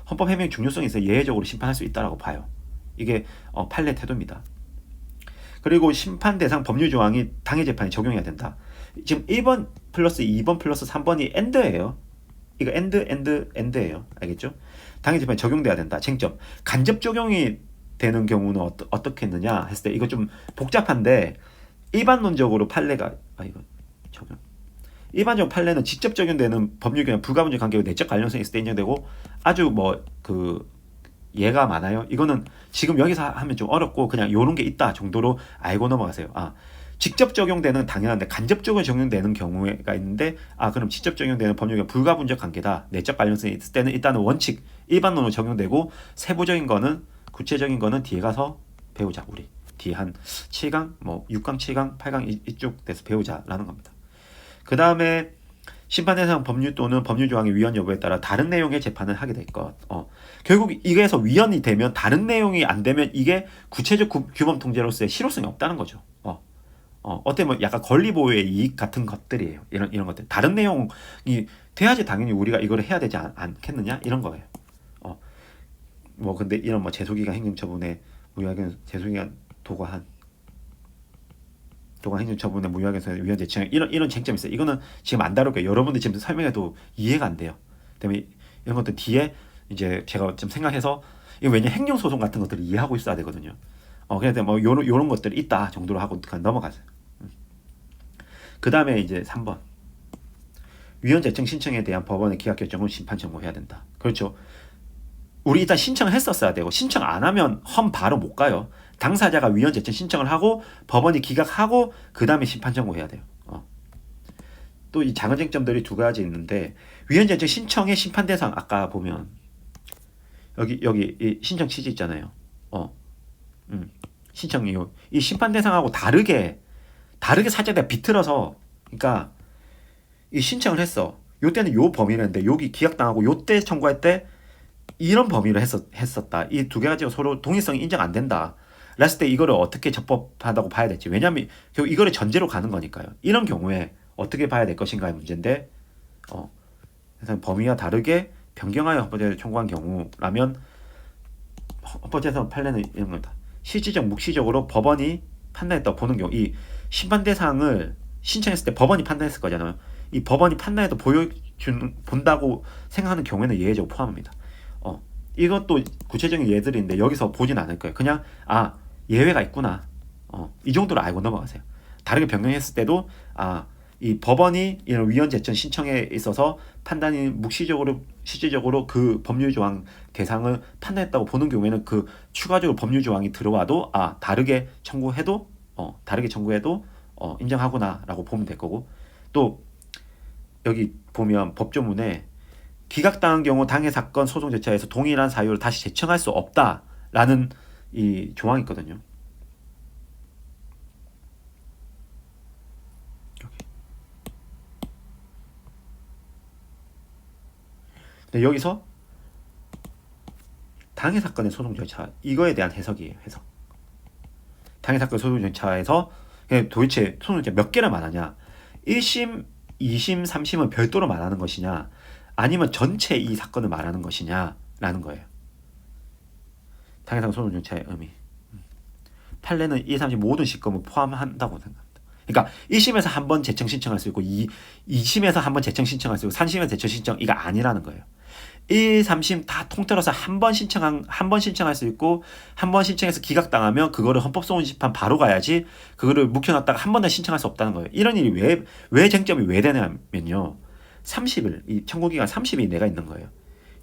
헌법 해명 중요성이 있어 예외적으로 심판할 수 있다라고 봐요. 이게 판례 태도입니다. 그리고 심판 대상 법률 조항이 당해 재판에 적용해야 된다. 지금 1번 플러스 2번 플러스 3번이 엔드예요. 이거 엔드예요. 알겠죠? 당해 재판에 적용돼야 된다. 쟁점. 간접 적용이 되는 경우는 어떻게 했느냐 했을 때, 이거 좀 복잡한데, 일반론적으로 판례가 일반적 판례는 직접 적용되는 법률 경우 불가분적 관계와 내적 관련성이 있을 때 인정되고, 아주 예가 많아요. 이거는 지금 여기서 하면 좀 어렵고 그냥 요런 게 있다 정도로 알고 넘어가세요. 직접 적용되는 당연한데 간접적으로 적용되는 경우가 있는데, 그럼 직접 적용되는 법률과 불가분적 관계다, 내적 관련성이 있을 때는 일단은 원칙 일반론으로 적용되고, 세부적인 거는 구체적인 거는 뒤에 가서 배우자. 우리 뒤에 한 7강 6강 7강 8강 이쪽 돼서 배우자라는 겁니다. 그 다음에 심판 대상 법률 또는 법률 조항의 위헌 여부에 따라 다른 내용의 재판을 하게 될 것. 결국 이게서 위헌이 되면, 다른 내용이 안 되면 이게 구체적 규범 통제로서의 실효성이 없다는 거죠. 어떻게 보면 약간 권리 보호의 이익 같은 것들이에요. 이런 것들. 다른 내용이 돼야지 당연히 우리가 이걸 해야 되지 않겠느냐? 이런 거예요. 근데 이런 재소기간 행정처분에 무효하게 재소기간 도과한 행정처분에 무효하게서 위헌 재청, 이런 쟁점이 있어요. 이거는 지금 안 다룰 거예요. 여러분들 지금 설명해도 이해가 안 돼요. 때문에 이런 것들 뒤에 이제 제가 좀 생각해서, 이거 왜냐 행정소송 같은 것들을 이해하고 있어야 되거든요. 그래서 요런 것들이 있다 정도로 하고 그냥 넘어가세요. 그 다음에 이제 3번. 위헌 재청 신청에 대한 법원의 기각 결정을 심판 청구해야 된다. 그렇죠. 우리 일단 신청을 했었어야 되고, 신청 안 하면 헌 바로 못 가요. 당사자가 위헌 재청 신청을 하고 법원이 기각하고 그 다음에 심판 청구해야 돼요. 또 이 작은 쟁점들이 두 가지 있는데, 위헌 재청 신청의 심판 대상, 아까 보면 여기 이 신청 취지 있잖아요. 신청 이유, 이 심판 대상하고 다르게 살짝 내가 비틀어서, 그러니까 이 신청을 했어. 요때는 요 범위였는데 여기 기각당하고 요때 청구할 때 이런 범위를 했었다. 이 두 가지가 서로 동일성이 인정 안 된다. 그랬을 때 이거를 어떻게 적법하다고 봐야 될지. 왜냐하면 결국 이거를 전제로 가는 거니까요. 이런 경우에 어떻게 봐야 될 것인가의 문제인데, 그래서 범위와 다르게 변경하여 헌법재판을 청구한 경우라면 헌법재판 판례는 이런 겁니다. 실질적 묵시적으로 법원이 판단했다고 보는 경우, 이 심판 대상을 신청했을 때 법원이 판단했을 거잖아요. 이 법원이 판단해도 본다고 생각하는 경우에는 예외적으로 포함합니다. 이것도 구체적인 예들인데 여기서 보진 않을 거예요. 그냥 예외가 있구나. 이 정도로 알고 넘어가세요. 다르게 변경했을 때도 이 법원이 이런 위헌 재청 신청에 있어서 판단이 묵시적으로 실질적으로 그 법률 조항 대상을 판단했다고 보는 경우에는 그 추가적으로 법률 조항이 들어와도 다르게 청구해도 인정하구나라고 보면 될 거고, 또 여기 보면 법조문에 기각당한 경우 당해 사건 소송 절차에서 동일한 사유를 다시 재청할 수 없다라는 이 조항이 있거든요. 근데 여기서 당해 사건의 소송 절차, 이거에 대한 해석이에요. 해석. 당해 사건 소송 절차에서 도대체 소송용지 몇 개를 말하냐? 1심, 2심, 3심은 별도로 말하는 것이냐? 아니면 전체 이 사건을 말하는 것이냐라는 거예요. 당해상 소송용지의 의미. 판례는 1, 3심 모든 시건을 포함한다고 생각합니다. 그러니까 1심에서 한 번 재청 신청할 수 있고 2심에서 한 번 재청 신청할 수 있고 3심에서 재청 신청 이거 아니라는 거예요. 1, 3심 다 통틀어서 한 번 신청할 수 있고 한 번 신청해서 기각당하면 그거를 헌법소원심판 바로 가야지 그거를 묵혀놨다가 한 번 더 신청할 수 없다는 거예요. 이런 일이 왜 쟁점이 왜 되냐면요. 30일 이 청구기간 30일 내가 있는 거예요.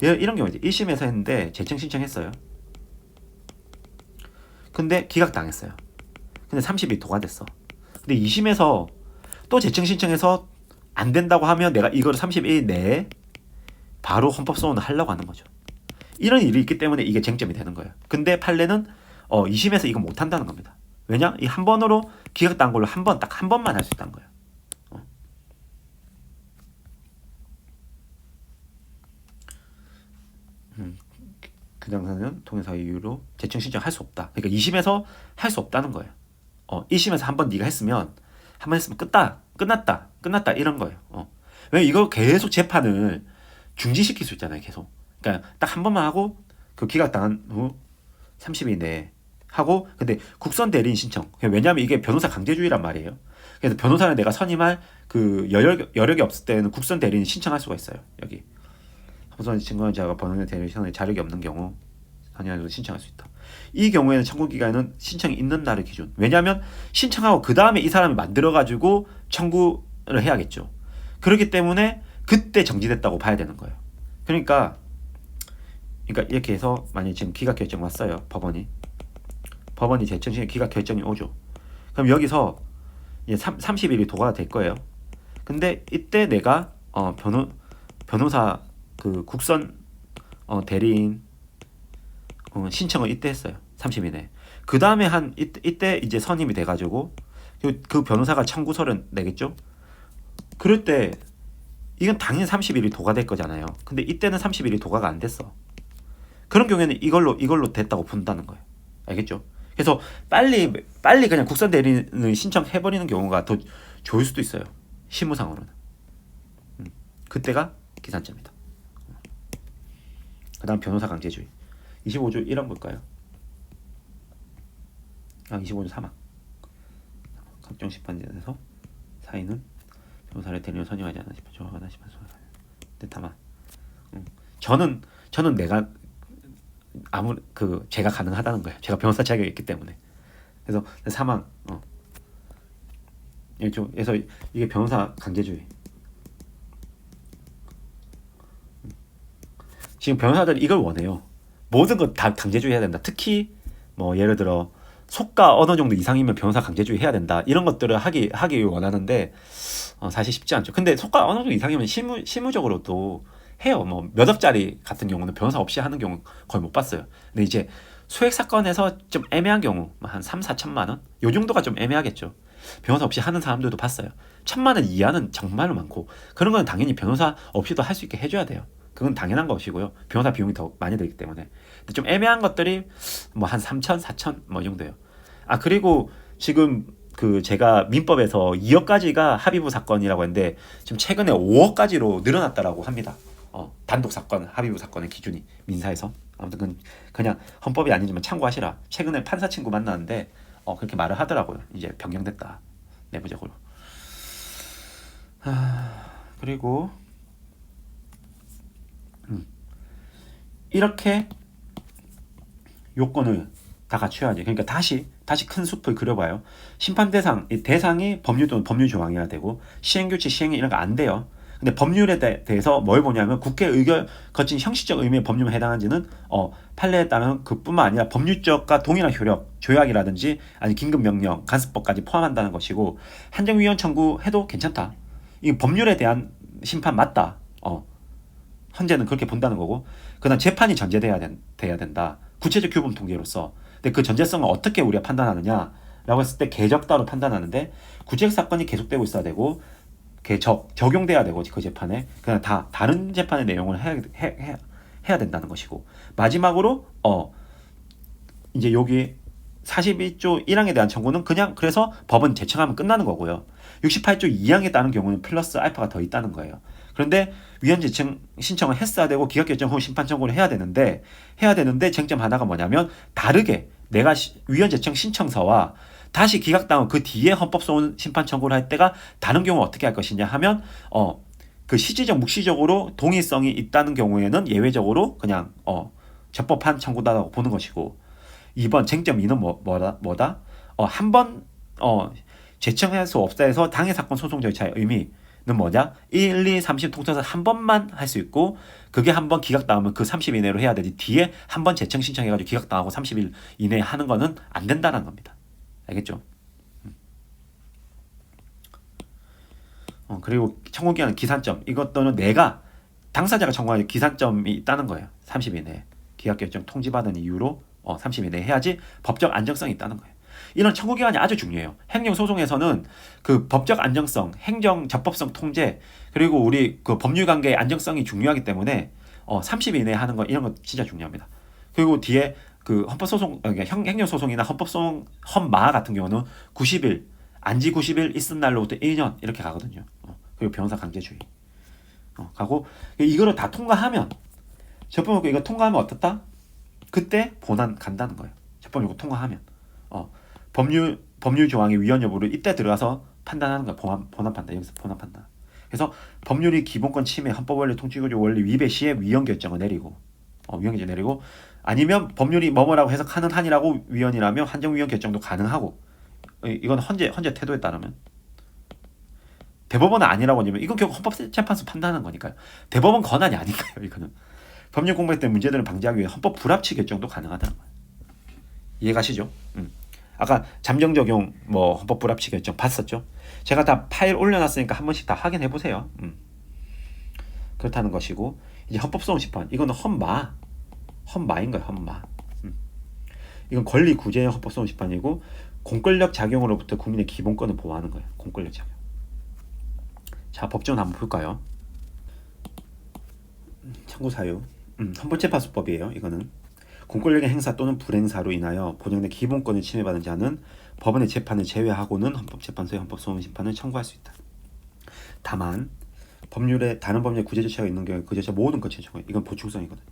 이런 경우 이제 1심에서 했는데 재청 신청했어요. 근데 기각당했어요. 근데 30일 도과됐어. 근데 2심에서 또 재청 신청해서 안 된다고 하면 내가 이거를 30일 내에 바로 헌법소원을 하려고 하는 거죠. 이런 일이 있기 때문에 이게 쟁점이 되는 거예요. 근데 판례는 2심에서 이거 못 한다는 겁니다. 왜냐? 이 한 번으로 기각당한 걸로 딱 한 번만 할 수 있다는 거예요. 그 당사는 통해서 이유로 재청 신청할 수 없다. 그러니까 2심에서 할 수 없다는 거예요. 1심에서 한 번 네가 했으면 한 번 했으면 끝났다 이런 거예요. 왜 이거 계속 재판을 중지시킬 수 있잖아요. 계속. 그러니까 딱 한 번만 하고 그 기각당한 후 30일 내에 하고 근데 국선 대리인 신청. 왜냐하면 이게 변호사 강제주의란 말이에요. 그래서 변호사를 내가 선임할 그 여력이 없을 때는 국선 대리인 신청할 수가 있어요. 여기. 우선 증거자가 변호사 대리인 신청에 자력이 없는 경우 선임하여도 신청할 수 있다. 이 경우에는 청구기간은 신청이 있는 날을 기준. 왜냐하면 신청하고 그 다음에 이 사람이 만들어가지고 청구를 해야겠죠. 그렇기 때문에 그때 정지됐다고 봐야 되는 거예요. 그러니까 이렇게 해서 만약에 지금 기각 결정 왔어요. 법원이 재청신에 기각 결정이 오죠. 그럼 여기서 이제 30일이 도과가 될 거예요. 근데 이때 내가 변호사 그 국선 대리인 신청을 이때 했어요. 30일 내에. 그 다음에 이때 이제 선임이 돼가지고 그 변호사가 청구서를 내겠죠. 그럴 때 이건 당연히 30일이 도과될 거잖아요. 근데 이때는 30일이 도과가 안 됐어. 그런 경우에는 이걸로 됐다고 본다는 거예요. 알겠죠? 그래서 빨리 그냥 국선 대리인을 신청해버리는 경우가 더 좋을 수도 있어요. 실무상으로는. 그때가 기산점이다. 그 다음 변호사 강제주의. 25조 1항 볼까요? 25조 3항. 각종 심판에서 사인은 변호사를 대리인으로 선임하지 않아 조합하나 근데 다만 저는 내가 제가 가능하다는 거예요. 제가 변호사 자격이 있기 때문에. 그래서 사망 그래서 이게 변호사 강제주의. 지금 변호사들이 이걸 원해요. 모든 거 다 강제주의 해야 된다. 특히 뭐 예를 들어 속가 어느 정도 이상이면 변호사 강제주의 해야 된다. 이런 것들을 하기 원하는데 사실 쉽지 않죠. 근데 속가 어느 정도 이상이면 실무적으로도 해요. 뭐 몇 억짜리 같은 경우는 변호사 없이 하는 경우 거의 못 봤어요. 근데 이제 소액 사건에서 좀 애매한 경우 한 3, 4천만 원? 요 정도가 좀 애매하겠죠. 변호사 없이 하는 사람들도 봤어요. 1,000만 원 이하는 정말로 많고 그런 건 당연히 변호사 없이도 할 수 있게 해줘야 돼요. 그건 당연한 것이고요. 변호사 비용이 더 많이 들기 때문에. 근데 좀 애매한 것들이 뭐 한 3천, 4천 뭐 이 정도예요. 그리고 지금 제가 민법에서 2억까지가 합의부 사건이라고 했는데 지금 최근에 5억까지로 늘어났다라고 합니다. 단독 사건, 합의부 사건의 기준이 민사에서. 아무튼 그냥 헌법이 아니지만 참고하시라. 최근에 판사 친구 만났는데 그렇게 말을 하더라고요. 이제 변경됐다. 내부적으로. 그리고 이렇게 요건을 다 갖춰야지. 그러니까 다시 큰 숲을 그려봐요. 심판 대상이 법률 또는 법률 조항이어야 되고 시행규칙, 시행령 이런 거 안 돼요. 근데 법률에 대해서 뭘 보냐면 국회 의결 거친 형식적 의미의 법률에 해당하는지는 판례에 따른 그뿐만 아니라 법률적과 동일한 효력, 조약이라든지 아니 긴급명령, 간수법까지 포함한다는 것이고 한정위원 청구해도 괜찮다. 이 법률에 대한 심판 맞다. 현재는 그렇게 본다는 거고 그다음 재판이 전제돼야 된다. 구체적 규범 통계로서. 근데 그 전제성을 어떻게 우리가 판단하느냐라고 했을 때 계적다로 판단하는데 구체적 사건이 계속되고 있어야 되고 적용돼야 되고 그 재판에 그냥 다 다른 재판의 내용을 해야 된다는 것이고 마지막으로 이제 여기 42조 1항에 대한 청구는 그냥 그래서 법은 제청하면 끝나는 거고요. 68조 2항에 따른 경우는 플러스 알파가 더 있다는 거예요. 그런데 위헌 제청 신청을 했어야 되고 기각결정 후 심판 청구를 해야 되는데 쟁점 하나가 뭐냐면 다르게 내가 위헌 제청 신청서와 다시 기각당한 그 뒤에 헌법소원 심판 청구를 할 때가 다른 경우 어떻게 할 것이냐 하면 그 실질적 묵시적으로 동의성이 있다는 경우에는 예외적으로 그냥 적법한 청구다라고 보는 것이고 2번 쟁점 2는 뭐다? 한 번 제청할 수 없다 해서 당해 사건 소송 절차의 의미는 뭐냐? 1, 2, 30 통틀어서 한 번만 할 수 있고 그게 한 번 기각당하면 그 30일 이내로 해야 되지 뒤에 한 번 제청 신청해가지고 기각당하고 30일 이내에 하는 거는 안 된다는 겁니다. 알겠죠? 그리고 청구기한은 기산점 이것도는 내가 당사자가 청구할 기산점이 있다는 거예요. 30일 내에 기각결정 통지받은 이유로 30일 내에 해야지 법적 안정성이 있다는 거예요. 이런 청구기간이 아주 중요해요. 행정소송에서는 그 법적 안정성, 행정 적법성 통제 그리고 우리 그 법률관계의 안정성이 중요하기 때문에 30일 이내에 하는 거 이런 거 진짜 중요합니다. 그리고 뒤에 그 헌법소송, 그러니까 행정소송이나 헌법소송, 헌마 같은 경우는 90일, 안지 90일 있은 날로부터 1년 이렇게 가거든요. 그리고 변호사 강제주의. 가고 이거를 다 통과하면 적법요건 이거 통과하면 어떻다? 그때 본안 간다는 거예요. 적법요건 통과하면 법률 조항의 위헌 여부를 이때 들어가서 판단하는 거야. 본안 판단. 여기서 본안 판단. 그래서 법률이 기본권 침해, 헌법 원리, 통치구조 원리 위배 시에 위헌 결정을 내리고 위헌 결정 내리고 아니면 법률이 뭐뭐라고 해석하는 한이라고 위헌이라면 한정 위헌 결정도 가능하고 이건 헌재 태도에 따르면 대법원은 아니라고 하면 이건 결국 헌법재판소 판단하는 거니까요. 대법원 권한이 아니까요. 이거는 법률 공부에 때문에 문제들을 방지하기 위해 헌법 불합치 결정도 가능하다는 거예요. 이해가시죠? 아까 잠정 적용 헌법 불합치 결정 봤었죠? 제가 다 파일 올려놨으니까 한 번씩 다 확인해 보세요. 그렇다는 것이고 이제 헌법소원 심판 이거는 헌마인 거예요. 헌마. 이건 권리 구제의 헌법소원 심판이고 공권력 작용으로부터 국민의 기본권을 보호하는 거예요. 공권력 작용. 자, 법전 한번 볼까요? 청구 사유. 헌법재판소법이에요. 이거는 공권력의 행사 또는 불행사로 인하여 보장된 기본권을 침해받은 자는 법원의 재판을 제외하고는 헌법재판소의 헌법소원 심판을 청구할 수 있다. 다만 법률에 다른 법률 구제 조치가 있는 경우에 그 조치 모든 것을 청구해. 이건 보충성이거든.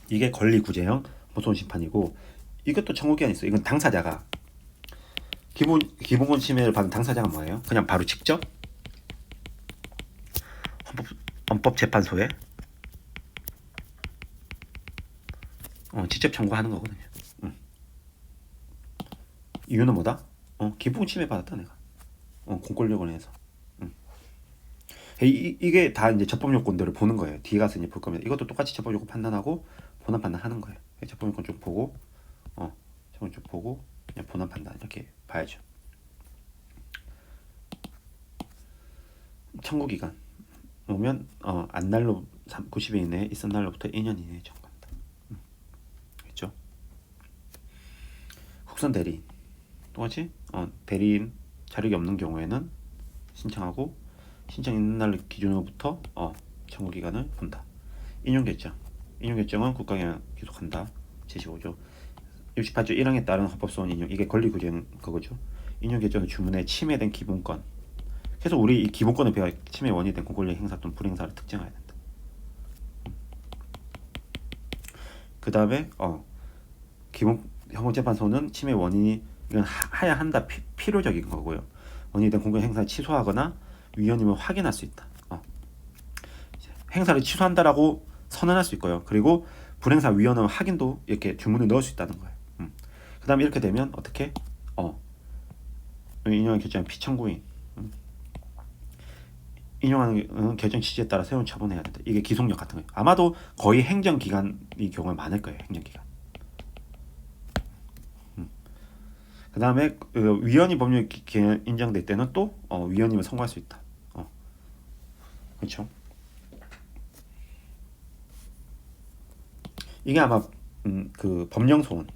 이게 권리 구제형 헌법소원 심판이고 이것도 청구기한이 있어. 이건 당사자가 기본권 침해를 받은 당사자가 뭐예요? 그냥 바로 직접 헌법재판소에 직접 청구하는 거거든요. 이유는 뭐다? 기본 침해 받았다 내가. 공권력을 해서. 이게 다 이제 적법 요건들을 보는 거예요. 뒤에 가서 이제 볼 겁니다. 이것도 똑같이 적법 요건 판단하고 본안 판단하는 거예요. 적법 요건 쭉 보고, 적법 쭉 보고 그냥 본안 판단 이렇게 봐야죠. 청구 기간 오면 안날로 90일 이내에 있은 날로부터 2년 이내에 청구한다. 그렇죠? 국선 대리인 똑같이 대리인 자력이 없는 경우에는 신청하고 신청 있는 날 기준으로부터 청구 기간을 본다. 인용 결정은 국가기관 기속한다. 제15조 68조 1항에 따른 헌법소원 인용 이게 권리 구제는 그거죠. 인용 결정은 주문에 침해된 기본권. 그래서 우리 이 기본권을 배워 침해 원인이 된 공권력 행사 또는 불행사를 특정해야 된다. 그 다음에 기본 헌법재판소는 침해 원인이 이건 해야 한다 필요적인 거고요. 원인이 된 공권력 행사를 취소하거나 위헌임을 확인할 수 있다. 행사를 취소한다라고 선언할 수 있고요. 그리고 불행사 위헌을 확인도 이렇게 주문을 넣을 수 있다는 거예요. 그 다음에 이렇게 되면 어떻게 인용한 결정은 피청구인 인용하는 결정 취지에 따라 세운 처분해야 된다. 이게 기속력 같은 거예요. 아마도 거의 행정기관이 경우가 많을 거예요. 행정기관. 그 다음에 위헌이 법률 인정될 때는 또 위헌임을 선고할 수 있다. 그렇죠? 이게 아마 그 법령소원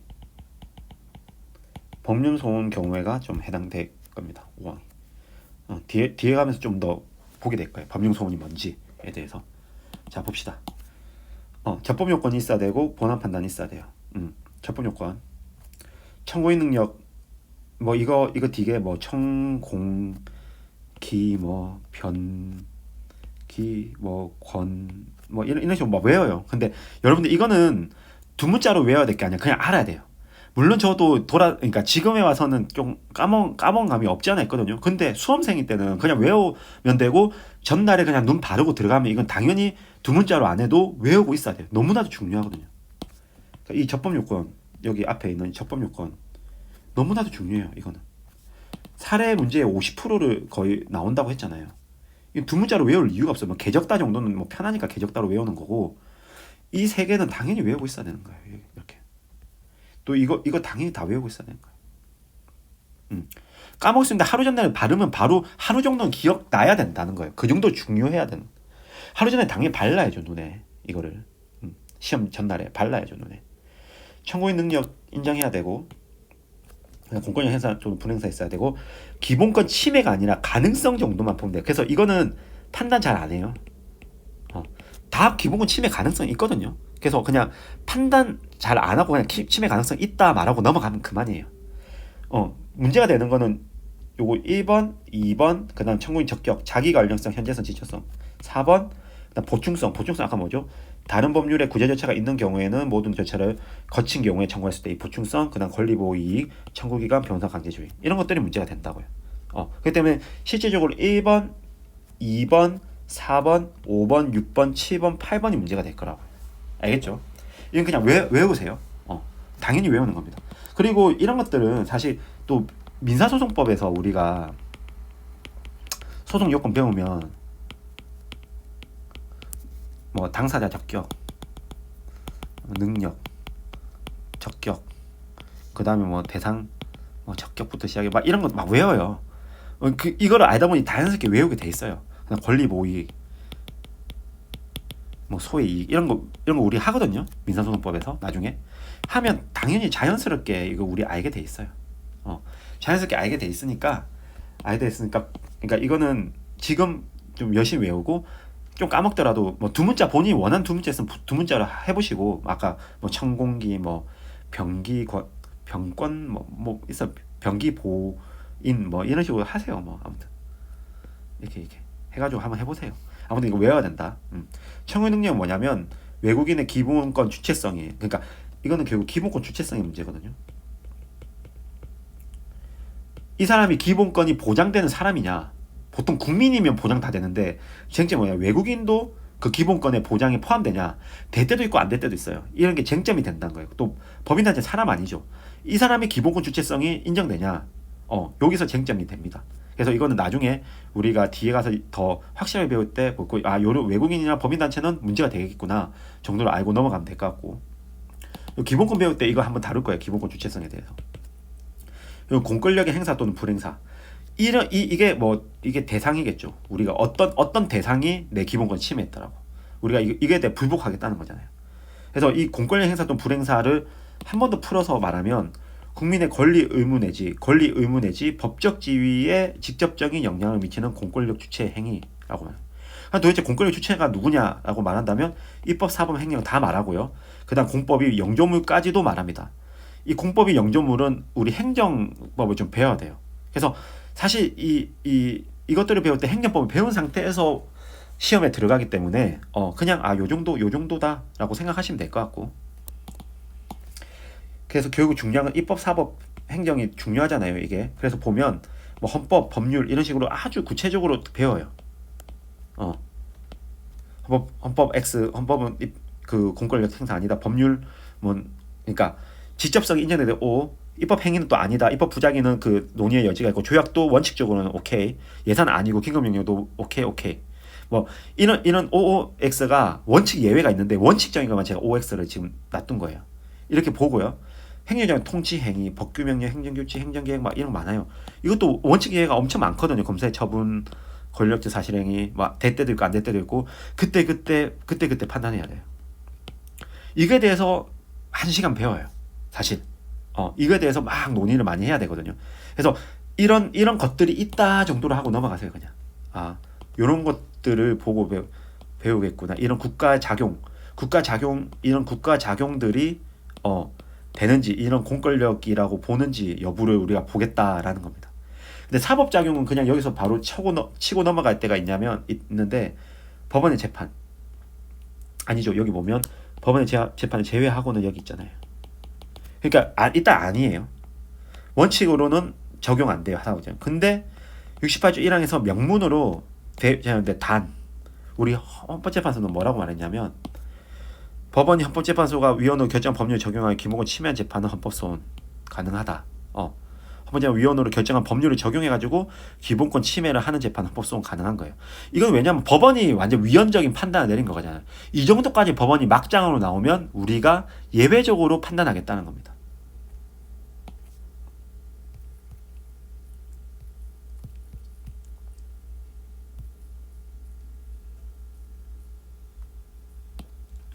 경우에가 좀 해당될 겁니다. 5항이. 뒤에 가면서 좀 더 보게 될 거예요. 법령소원이 뭔지에 대해서. 자 봅시다. 적법 요건이 있어야 되고 본안 판단이 있어야 돼요. 적법 요건. 청구인 능력 뭐 이거 되게 뭐 청공 기 뭐 변기 뭐 권 뭐 이런 식으로 막 외워요. 근데 여러분들 이거는 두 문자로 외워야 될 게 아니라 그냥 알아야 돼요. 물론 저도 그러니까 지금에 와서는 좀 까먹은 감이 없지 않아 있거든요. 근데 수험생일 때는 그냥 외우면 되고 전날에 그냥 눈 바르고 들어가면 이건 당연히 두 문자로 안 해도 외우고 있어야 돼요. 너무나도 중요하거든요. 그러니까 이 적법 요건 여기 앞에 있는 적법 요건 너무나도 중요해요. 이거는 사례 문제의 50%를 거의 나온다고 했잖아요. 이 두 문자로 외울 이유가 없어요. 뭐 개적다 정도는 뭐 편하니까 개적다로 외우는 거고 이 세 개는 당연히 외우고 있어야 되는 거예요. 이렇게 또 이거 당연히 다 외우고 있어야 되는 거예요. 까먹었습니다. 하루 전날 바르면 바로 하루 정도는 기억 나야 된다는 거예요. 그 정도 중요해야 되는. 하루 전에 당연히 발라야죠 눈에 이거를. 시험 전날에 발라야죠 눈에. 청구인 능력 인정해야 되고 공권력 행사 좀 불행사 있어야 되고 기본권 침해가 아니라 가능성 정도만 보면 돼요. 그래서 이거는 판단 잘 안 해요. 다 기본권 침해 가능성이 있거든요. 그래서 그냥 판단 잘 안 하고 그냥 침해 가능성 있다 말하고 넘어가면 그만이에요. 문제가 되는 거는 요거 1번, 2번, 그다음 청구인 적격, 자기 관련성, 현재성, 지적성. 4번, 그다음 보충성 아까 뭐죠? 다른 법률에 구제 절차가 있는 경우에는 모든 절차를 거친 경우에 청구했을 때 이 보충성, 그다음 권리보호 이익, 청구기간, 변호사 강제주의 이런 것들이 문제가 된다고요. 그렇기 때문에 실질적으로 1번, 2번, 4번, 5번, 6번, 7번, 8번이 문제가 될 거라고요. 알겠죠? 이건 그냥 외우세요. 당연히 외우는 겁니다. 그리고 이런 것들은 사실 또 민사소송법에서 우리가 소송 요건 배우면 뭐 당사자 적격, 능력, 적격, 그 다음에 뭐 대상, 뭐 적격부터 시작해 막 이런 거 막 외워요. 이거를 알다 보니 자연스럽게 외우게 돼 있어요. 그냥 권리 모의, 뭐 소의 이익 이런 거 우리 하거든요. 민사소송법에서 나중에 하면 당연히 자연스럽게 이거 우리 알게 돼 있어요. 자연스럽게 알게 돼 있으니까 그러니까 이거는 지금 좀 열심히 외우고 좀 까먹더라도 뭐 두 문자 본인이 원하는 두 문자 있으면 두 문자로 해보시고 아까 뭐 청공기 뭐 병권 뭐 있어 병기 보인 뭐 이런 식으로 하세요. 뭐 아무튼 이렇게 해가지고 한번 해보세요. 아무튼 이거 외워야 된다. 청구 능력은 뭐냐면 외국인의 기본권 주체성이 그러니까 이거는 결국 기본권 주체성의 문제거든요. 이 사람이 기본권이 보장되는 사람이냐? 보통 국민이면 보장 다 되는데 쟁점이 뭐냐? 외국인도 그 기본권의 보장에 포함되냐? 될 때도 있고 안 될 때도 있어요. 이런 게 쟁점이 된다는 거예요. 또 법인단체 사람 아니죠. 이 사람의 기본권 주체성이 인정되냐? 여기서 쟁점이 됩니다. 그래서 이거는 나중에 우리가 뒤에 가서 더 확실하게 배울 때 보고 요런 외국인이나 법인단체는 문제가 되겠구나 정도로 알고 넘어가면 될 것 같고 기본권 배울 때 이거 한번 다룰 거예요. 기본권 주체성에 대해서. 그리고 공권력의 행사 또는 불행사. 이게 대상이겠죠. 우리가 어떤 대상이 내 기본권 침해했더라고. 우리가 이게 대해 불복하겠다는 거잖아요. 그래서 이 공권력 행사 또는 불행사를 한 번 더 풀어서 말하면 국민의 권리 의무 내지 법적 지위에 직접적인 영향을 미치는 공권력 주체 행위라고 해요. 도대체 공권력 주체가 누구냐라고 말한다면 입법, 사법, 행령 다 말하고요. 그다음 공법이 영조물까지도 말합니다. 이 공법이 영조물은 우리 행정법을 좀 배워야 돼요. 그래서 사실 이것들을 배울 때 행정법을 배운 상태에서 시험에 들어가기 때문에 그냥 요 정도다라고 생각하시면 될 것 같고. 그래서 결국 중요한 건 입법, 사법, 행정이 중요하잖아요, 이게. 그래서 보면 뭐 헌법, 법률 이런 식으로 아주 구체적으로 배워요. 헌법은 그 공권력 행사 아니다. 법률 그러니까 지적성이 인정되는 O, 입법 행위는 또 아니다. 입법 부작위는 그 논의의 여지가 있고 조약도 원칙적으로는 오케이. 예산 아니고 긴급명령도 오케이. 뭐 이런 OX가 원칙 예외가 있는데 원칙적인 것만 제가 OX를 지금 놔둔 거예요. 이렇게 보고요. 행정적 통치 행위, 법규명령, 행정규칙, 행정계획 막 이런 거 많아요. 이것도 원칙 예외가 엄청 많거든요. 검사의 처분, 권력제 사실행위, 막 될 때도 있고 안 될 때도 있고 그때 판단해야 돼요. 이거에 대해서 1시간 배워요. 사실 이거에 대해서 막 논의를 많이 해야 되거든요. 그래서 이런 것들이 있다 정도로 하고 넘어가세요. 그냥 이런 것들을 보고 배우겠구나. 이런 국가 작용 이런 국가 작용들이 되는지 이런 공권력이라고 보는지 여부를 우리가 보겠다라는 겁니다. 근데 사법작용은 그냥 여기서 바로 치고 넘어갈 때가 있는데 법원의 재판 아니죠. 여기 보면 법원의 재판을 제외하고는 여기 있잖아요. 그러니까 일단 아니에요. 원칙으로는 적용 안 돼요. 사법작용. 근데 68조 1항에서 명문으로 단 우리 헌법재판소는 뭐라고 말했냐면 법원이 헌법재판소가 위원으로 결정 법률 적용하여 기본권 침해한 재판은 헌법소원 가능하다. 헌법재판 위원으로 결정한 법률을 적용해가지고 기본권 침해를 하는 재판 헌법소원 가능한 거예요. 이건 왜냐하면 법원이 완전 위헌적인 판단을 내린 거잖아요. 이 정도까지 법원이 막장으로 나오면 우리가 예외적으로 판단하겠다는 겁니다.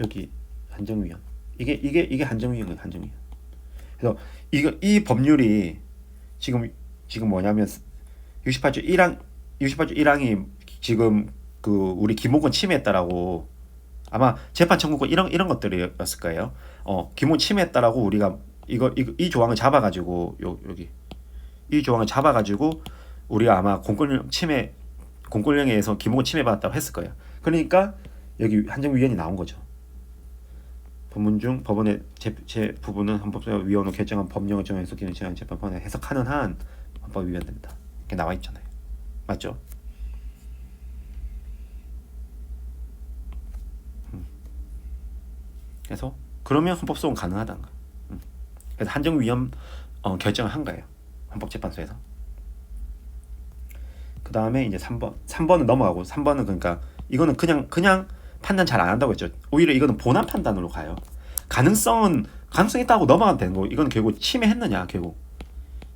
여기 한정위원 이게 한정위원이에요. 한정위원. 그래서 이 법률이 지금 뭐냐면 68조 1항이 지금 그 우리 기본권 침해했다라고 아마 재판 청구권 이런 것들이었을 거예요. 기본 침해했다라고 우리가 이 조항을 잡아가지고 여기 이 조항을 잡아가지고 우리가 아마 공권령에 의해서 기본권 침해받았다고 했을 거예요. 그러니까 여기 한정위원이 나온 거죠. 법문 중 법원의 제 부분은 헌법소원 위원으로 결정한 법령을 정해서 기능 제한 재판권을 해석하는 한 헌법 위반됩니다. 이렇게 나와 있잖아요. 맞죠? 그래서 그러면 헌법소원 가능하다는 거예요. 그래서 한정위원 결정을 한 거예요. 헌법재판소에서. 그 다음에 이제 3번은 넘어가고 3번은 그러니까 이거는 그냥 판단 잘 안 한다고 했죠. 오히려 이거는 본안 판단으로 가요. 가능성 있다고 넘어가면 되는 거고 이건 결국 침해했느냐 결국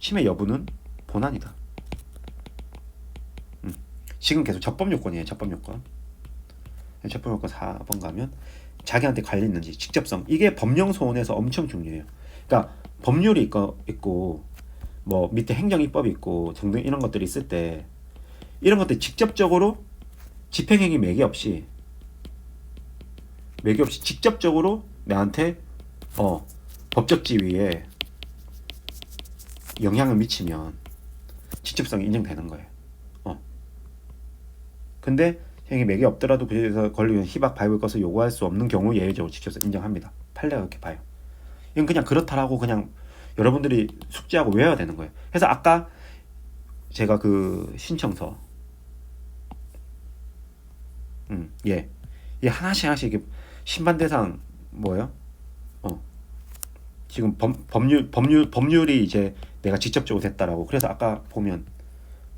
침해 여부는 본안이다. 지금 계속 적법요건이에요. 적법요건 4번 가면 자기한테 관련 있는지 직접성 이게 법령 소원에서 엄청 중요해요. 그러니까 법률이 있고 뭐 밑에 행정입법이 있고 등등 이런 것들이 있을 때 이런 것들 직접적으로 집행행위 매개 없이 직접적으로 나한테 법적 지위에 영향을 미치면 직접성이 인정되는 거예요. 근데 행위 매개 없더라도 구제에서 권리는 희박 발부의 것을 요구할 수 없는 경우 예외적으로 직접성 인정합니다. 판례가 그렇게 봐요. 이건 그냥 그렇다라고 그냥 여러분들이 숙지하고 외워야 되는 거예요. 그래서 아까 제가 그 신청서 이 하나씩 이게 심판 대상 뭐예요? 지금 법률이 이제 내가 직접적으로 됐다라고. 그래서 아까 보면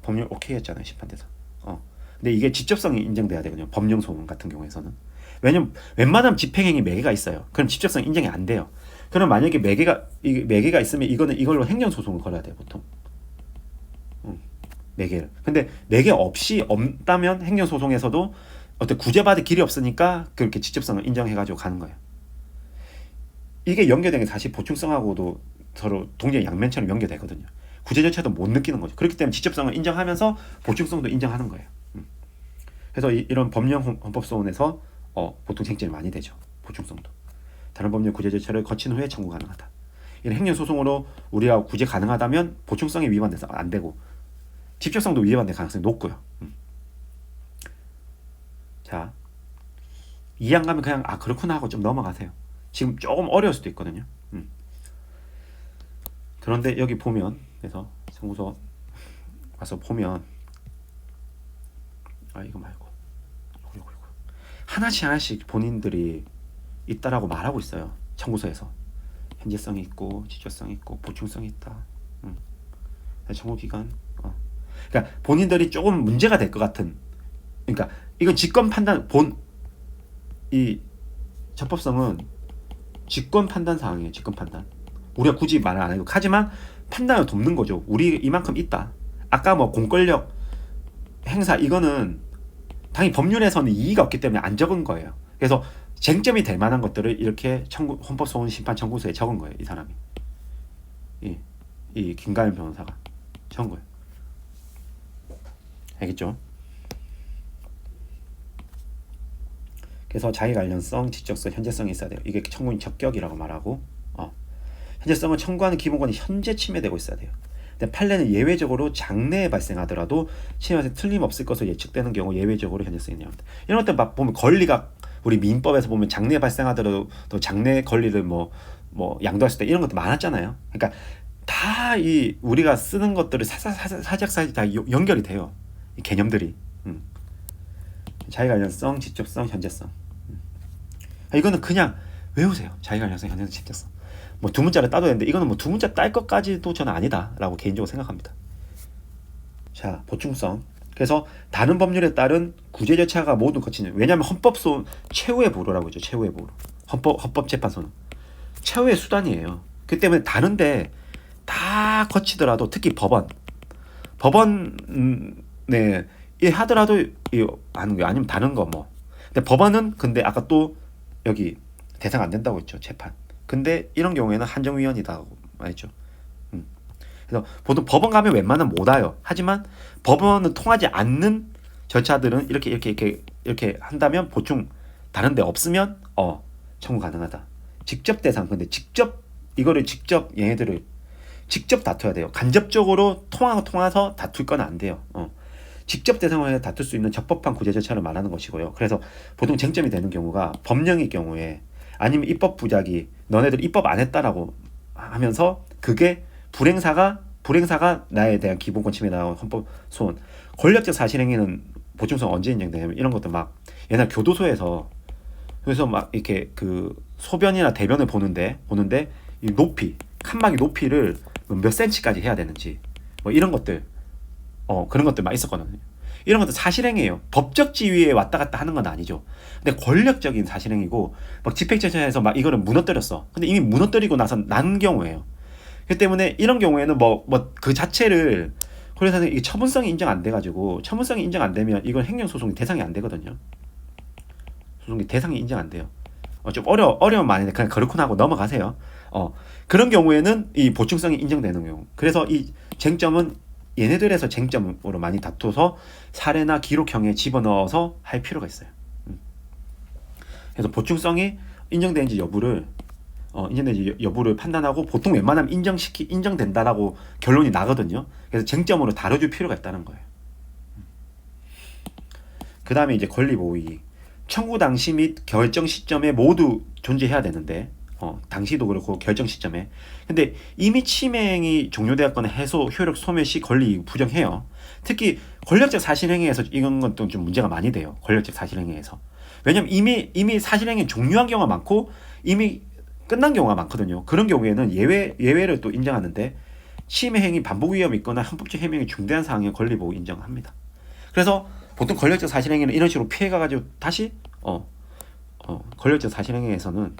법률 오케이 했잖아요. 심판 대상. 근데 이게 직접성이 인정돼야 되거든요. 법령 소원 같은 경우에서는. 왜냐면 웬만하면 집행행위 매개가 있어요. 그럼 직접성 인정이 안 돼요. 그럼 만약에 매개가 있으면 이걸로 행정소송을 걸어야 돼요. 보통. 매개를. 근데 매개 없다면 행정소송에서도 어떤 구제받을 길이 없으니까 그렇게 직접성을 인정해가지고 가는 거예요. 이게 연결된 게 사실 보충성하고도 서로 동전 양면처럼 연결되거든요. 구제 절차도 못 느끼는 거죠. 그렇기 때문에 직접성을 인정하면서 보충성도 인정하는 거예요. 그래서 이런 법령 헌법소원에서 보통 쟁점이 많이 되죠. 보충성도. 다른 법령 구제 절차를 거친 후에 청구 가능하다. 이런 행정소송으로 우리가 구제 가능하다면 보충성이 위반돼서 안 되고 직접성도 위반될 가능성이 높고요. 자, 2항 가면 그냥 그렇구나 하고 좀 넘어가세요. 지금 조금 어려울 수도 있거든요. 그런데 여기 보면 그래서 청구서 와서 보면 이거 말고 하나씩 본인들이 있다라고 말하고 있어요. 청구서에서 현재성이 있고 직접성이 있고 보충성이 있다. 청구기간 그러니까 본인들이 조금 문제가 될 것 같은 그러니까 이건 직권 판단 이 적법성은 직권 판단 사항이에요. 직권 판단. 우리가 굳이 말을 안 해도 하지만 판단을 돕는 거죠. 우리 이만큼 있다. 아까 뭐 공권력 행사 이거는 당연히 법률에서는 이의가 없기 때문에 안 적은 거예요. 그래서 쟁점이 될 만한 것들을 이렇게 헌법소원 심판 청구서에 적은 거예요. 이 사람이 이 김가연 변호사가 적은 거예요. 알겠죠? 그래서 자기 관련성, 지적성, 현재성이 있어야 돼요. 이게 청구인 적격이라고 말하고 현재성은 청구하는 기본권이 현재 침해되고 있어야 돼요. 근데 판례는 예외적으로 장래에 발생하더라도 침해가 틀림없을 것으로 예측되는 경우 예외적으로 현재성이 나옵니다. 이런 것들 막 보면 권리가 우리 민법에서 보면 장래에 발생하더라도 또 장래 권리를 뭐 양도할 수 있다 이런 것도 많았잖아요. 그러니까 다 이 우리가 쓰는 것들을 사작사작 다 연결이 돼요. 이 개념들이. 자기관련성, 직접성, 현재성. 이거는 그냥 외우세요. 자기관련성, 현재성, 직접성. 뭐 두 문자를 따도 되는데 이거는 뭐 두 문자 딸 것까지도 저는 아니다라고 개인적으로 생각합니다. 자, 보충성. 그래서 다른 법률에 따른 구제 절차가 모두 거치는, 왜냐하면 헌법소원 최후의 보루라고 하죠. 최후의 보루. 헌법재판소는 최후의 수단이에요. 그 때문에 다른데 다 거치더라도 특히 법원에 하더라도 하는 거 아니면 다른 거 뭐. 근데 법원은 근데 아까 또 여기 대상 안 된다고 했죠. 재판. 근데 이런 경우에는 한정위원이다고 말했죠. 그래서 보통 법원 가면 웬만하면 못 와요. 하지만 법원은 통하지 않는 절차들은 이렇게 한다면 보충 다른데 없으면 청구 가능하다. 직접 대상 근데 이거를 직접 얘네들을 직접 다퉈야 돼요. 간접적으로 통화서 다툴 건 안 돼요. 직접 대상을 다툴 수 있는 적법한 구제 절차를 말하는 것이고요. 그래서 보통 쟁점이 되는 경우가 법령의 경우에 아니면 입법 부작위 너네들 입법 안 했다라고 하면서 그게 불행사가 나에 대한 기본권 침해 나온 헌법 소원 권력적 사실행위는 보충성 언제 인정되냐면 이런 것도 막 옛날 교도소에서 그래서 막 이렇게 그 소변이나 대변을 보는데 이 높이 칸막이 높이를 몇 센치까지 해야 되는지 뭐 이런 것들 그런 것들 막 있었거든요. 이런 것도 사실행위예요. 법적 지위에 왔다 갔다 하는 건 아니죠. 근데 권력적인 사실행위고 막 집행처에서 막 이거를 무너뜨렸어. 근데 이미 무너뜨리고 나서 난 경우예요. 그 때문에 이런 경우에는 그 자체를 그래서 이게 처분성이 인정 안 돼가지고 처분성이 인정 안 되면 이건 행정소송이 대상이 안 되거든요. 소송이 대상이 인정 안 돼요. 좀 어려운 말인데 그냥 그렇구나 하고 넘어가세요. 그런 경우에는 이 보충성이 인정되는 경우. 그래서 이 쟁점은 얘네들에서 쟁점으로 많이 다투어서 사례나 기록형에 집어넣어서 할 필요가 있어요. 그래서 보충성이 인정되는지 여부를 판단하고 보통 웬만하면 인정된다라고 결론이 나거든요. 그래서 쟁점으로 다뤄줄 필요가 있다는 거예요. 그 다음에 이제 권리보호이익. 청구 당시 및 결정 시점에 모두 존재해야 되는데 당시도 그렇고 결정 시점에 근데 이미 침해행위 종료되었거나 해소 효력 소멸 시 권리이익 부정해요. 특히 권력적 사실행위에서 이건 것도 좀 문제가 많이 돼요. 권력적 사실행위에서 왜냐면 이미 사실행위 종료한 경우가 많고 이미 끝난 경우가 많거든요. 그런 경우에는 예외를 또 인정하는데 침해행위 반복 위험이 있거나 헌법적 해명이 중대한 사항에 권리보호 인정합니다. 그래서 보통 권력적 사실행위는 이런 식으로 피해가가지고 다시 권력적 사실행위에서는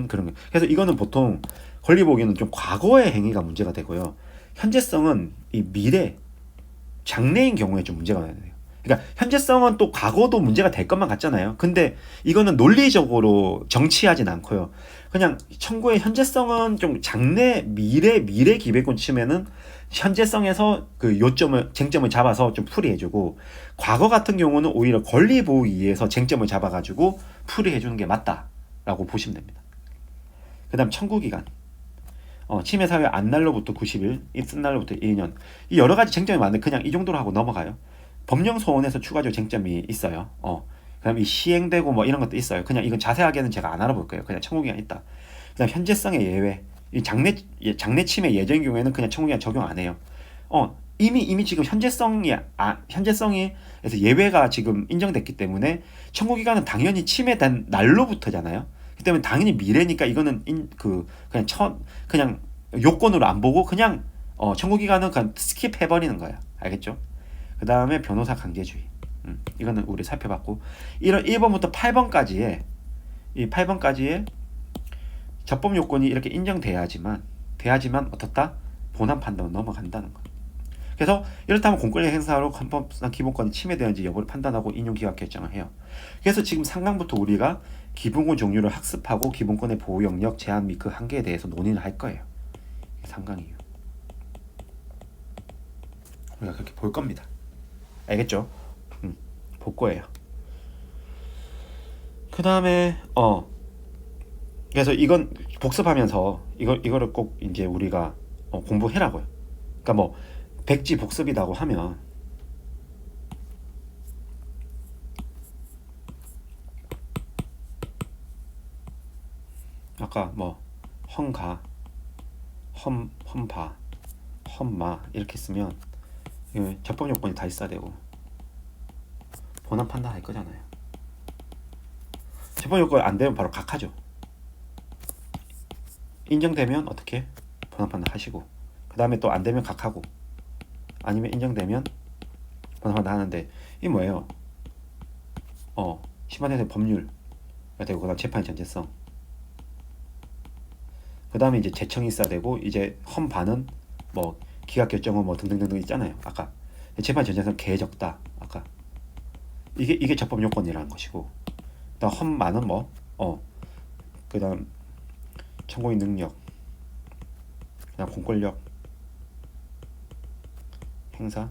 그런 거. 그래서 이거는 보통 권리보호는 좀 과거의 행위가 문제가 되고요. 현재성은 이 미래, 장래인 경우에 좀 문제가 돼요. 그러니까 현재성은 또 과거도 문제가 될 것만 같잖아요. 근데 이거는 논리적으로 정치하진 않고요. 그냥 청구의 현재성은 좀 장래, 미래 기백권 침해는 현재성에서 그 쟁점을 잡아서 좀 풀이해주고 과거 같은 경우는 오히려 권리보호위에서 쟁점을 잡아가지고 풀이해주는 게 맞다라고 보시면 됩니다. 그 다음 청구기간. 침해 사유 안 날로부터 90일, 입슨 날로부터 1년. 이 여러 가지 쟁점이 많은데 그냥 이 정도로 하고 넘어가요. 법령 소원에서 추가적으로 쟁점이 있어요. 그다음 이 시행되고 뭐 이런 것도 있어요. 그냥 이건 자세하게는 제가 안 알아볼 거예요. 그냥 청구기간 있다. 그다음 현재성의 예외. 이 장래 침해 예정인 경우에는 그냥 청구기간 적용 안 해요. 이미 지금 현재성에서 예외가 지금 인정됐기 때문에 청구기간은 당연히 침해된 날로부터잖아요. 그 때문에 당연히 미래니까 이거는 그냥 요건으로 안 보고 그냥 청구기간은 그냥 스킵 해버리는 거야. 알겠죠? 그 다음에 변호사 강제주의. 이거는 우리 살펴봤고 이런 1번부터 8번까지의 적법 요건이 이렇게 인정돼야지만 어떻다? 본안 판단은 넘어간다는 거. 그래서 이렇다면 공권력 행사로 헌법상 기본권이 침해되는지 여부를 판단하고 인용기각 결정을 해요. 그래서 지금 3강부터 우리가 기본권 종류를 학습하고 기본권의 보호 영역, 제한 및 그 한계에 대해서 논의를 할 거예요. 3강이에요. 우리가 그렇게 볼 겁니다. 알겠죠? 볼 거예요. 그 다음에 그래서 이건 복습하면서 이거를 꼭 이제 우리가 공부해라고요. 그러니까 뭐 백지 복습이라고 하면 아까 뭐 헝가, 험바, 험마 이렇게 쓰면 접법 요건이 다 있어야 되고 본안 판단할 거잖아요. 접법 요건 안 되면 바로 각하죠. 인정되면 어떻게 본안 판단 하시고 그 다음에 또 안 되면 각하고 아니면 인정되면 본안 판단 하는데 이게 뭐예요? 심판에서 법률 되고 그다음 재판의 전제성 그 다음에 이제 재청이 있어야 되고 이제 험반은 뭐 기각 결정은 뭐 등등등등 있잖아요. 아까 재판 전제성 개 적다 아까 이게 적법 요건이라는 것이고 그다음 험만은 그다음 청구인 능력 그다음 공권력 행사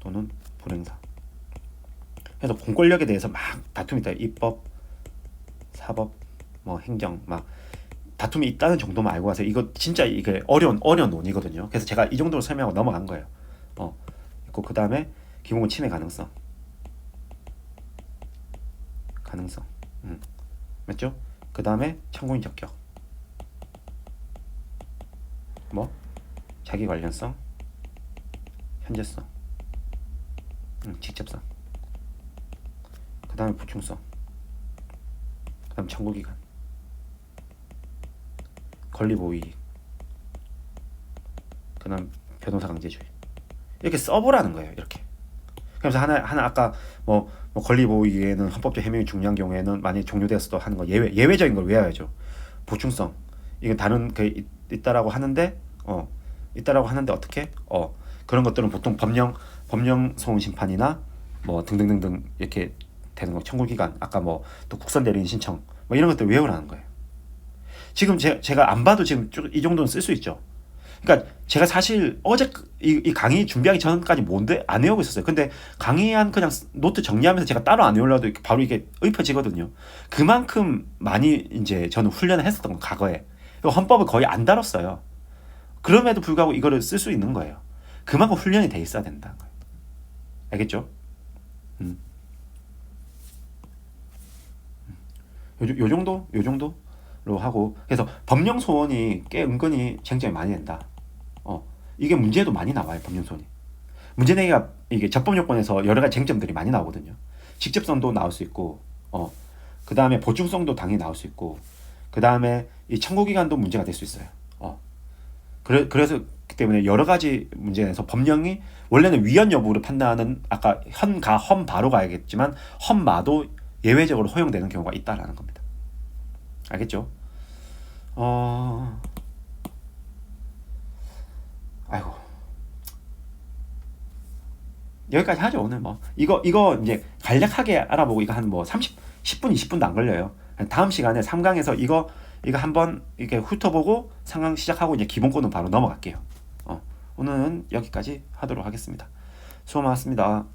또는 불행사. 그래서 공권력에 대해서 막 다툼이 있다. 입법, 사법, 뭐 행정 막 다툼이 있다는 정도만 알고 가세요. 이거 진짜 이게 어려운 논의거든요. 그래서 제가 이 정도로 설명하고 넘어간 거예요. 있고 그 다음에 기본권 침해 가능성, 맞죠? 그 다음에 참고인 적격, 뭐 자기 관련성, 현재성, 직접성, 그 다음에 보충성, 그 다음 청구기간, 권리보호이익, 그 다음 변호사 강제주의 이렇게 써보라는 거예요. 이렇게. 그래서 하나 아까 뭐 권리보호이익에는 헌법적 해명이 중요한 경우에는 만약 종료되었어도 하는 거 예외적인 걸 외워야죠. 보충성 이게 다른 그 있다라고 하는데 있다라고 하는데 어떻게 그런 것들은 보통 법령 소원 심판이나 뭐 등등등등 이렇게 되는 거 청구기간 아까 뭐 또 국선 대리인 신청 뭐 이런 것들 외우라는 거예요. 지금 제가 안 봐도 지금 이 정도는 쓸 수 있죠. 그러니까 제가 사실 어제 이 강의 준비하기 전까지 뭔데 안 외우고 있었어요. 근데 강의한 그냥 노트 정리하면서 제가 따로 안 외우려도 바로 이게 읊어지거든요. 그만큼 많이 이제 저는 훈련을 했었던 거 과거에. 헌법을 거의 안 다뤘어요. 그럼에도 불구하고 이거를 쓸 수 있는 거예요. 그만큼 훈련이 돼 있어야 된다는 거예요. 알겠죠? 음. 요 정도로 하고 그래서 법령 소원이 꽤 은근히 쟁점이 많이 된다. 이게 문제도 많이 나와요. 법령 소원이. 문제 내기가 이게 적법 요건에서 여러 가지 쟁점들이 많이 나오거든요. 직접성도 나올 수 있고, 그 다음에 보충성도 당연히 나올 수 있고, 그 다음에 이 청구 기간도 문제가 될 수 있어요. 그래서 때문에 여러 가지 문제에서 법령이 원래는 위헌 여부를 판단하는 아까 헌가 헌바로 가야겠지만 헌마도 예외적으로 허용되는 경우가 있다라는 겁니다. 알겠죠? 아이고 여기까지 하죠 오늘 뭐 이거 이제 간략하게 알아보고 이거 한 뭐 10분 20분도 안 걸려요. 다음 시간에 3강에서 이거 한번 이렇게 훑어보고 3강 시작하고 이제 기본권은 바로 넘어갈게요. 오늘은 여기까지 하도록 하겠습니다. 수고 많았습니다.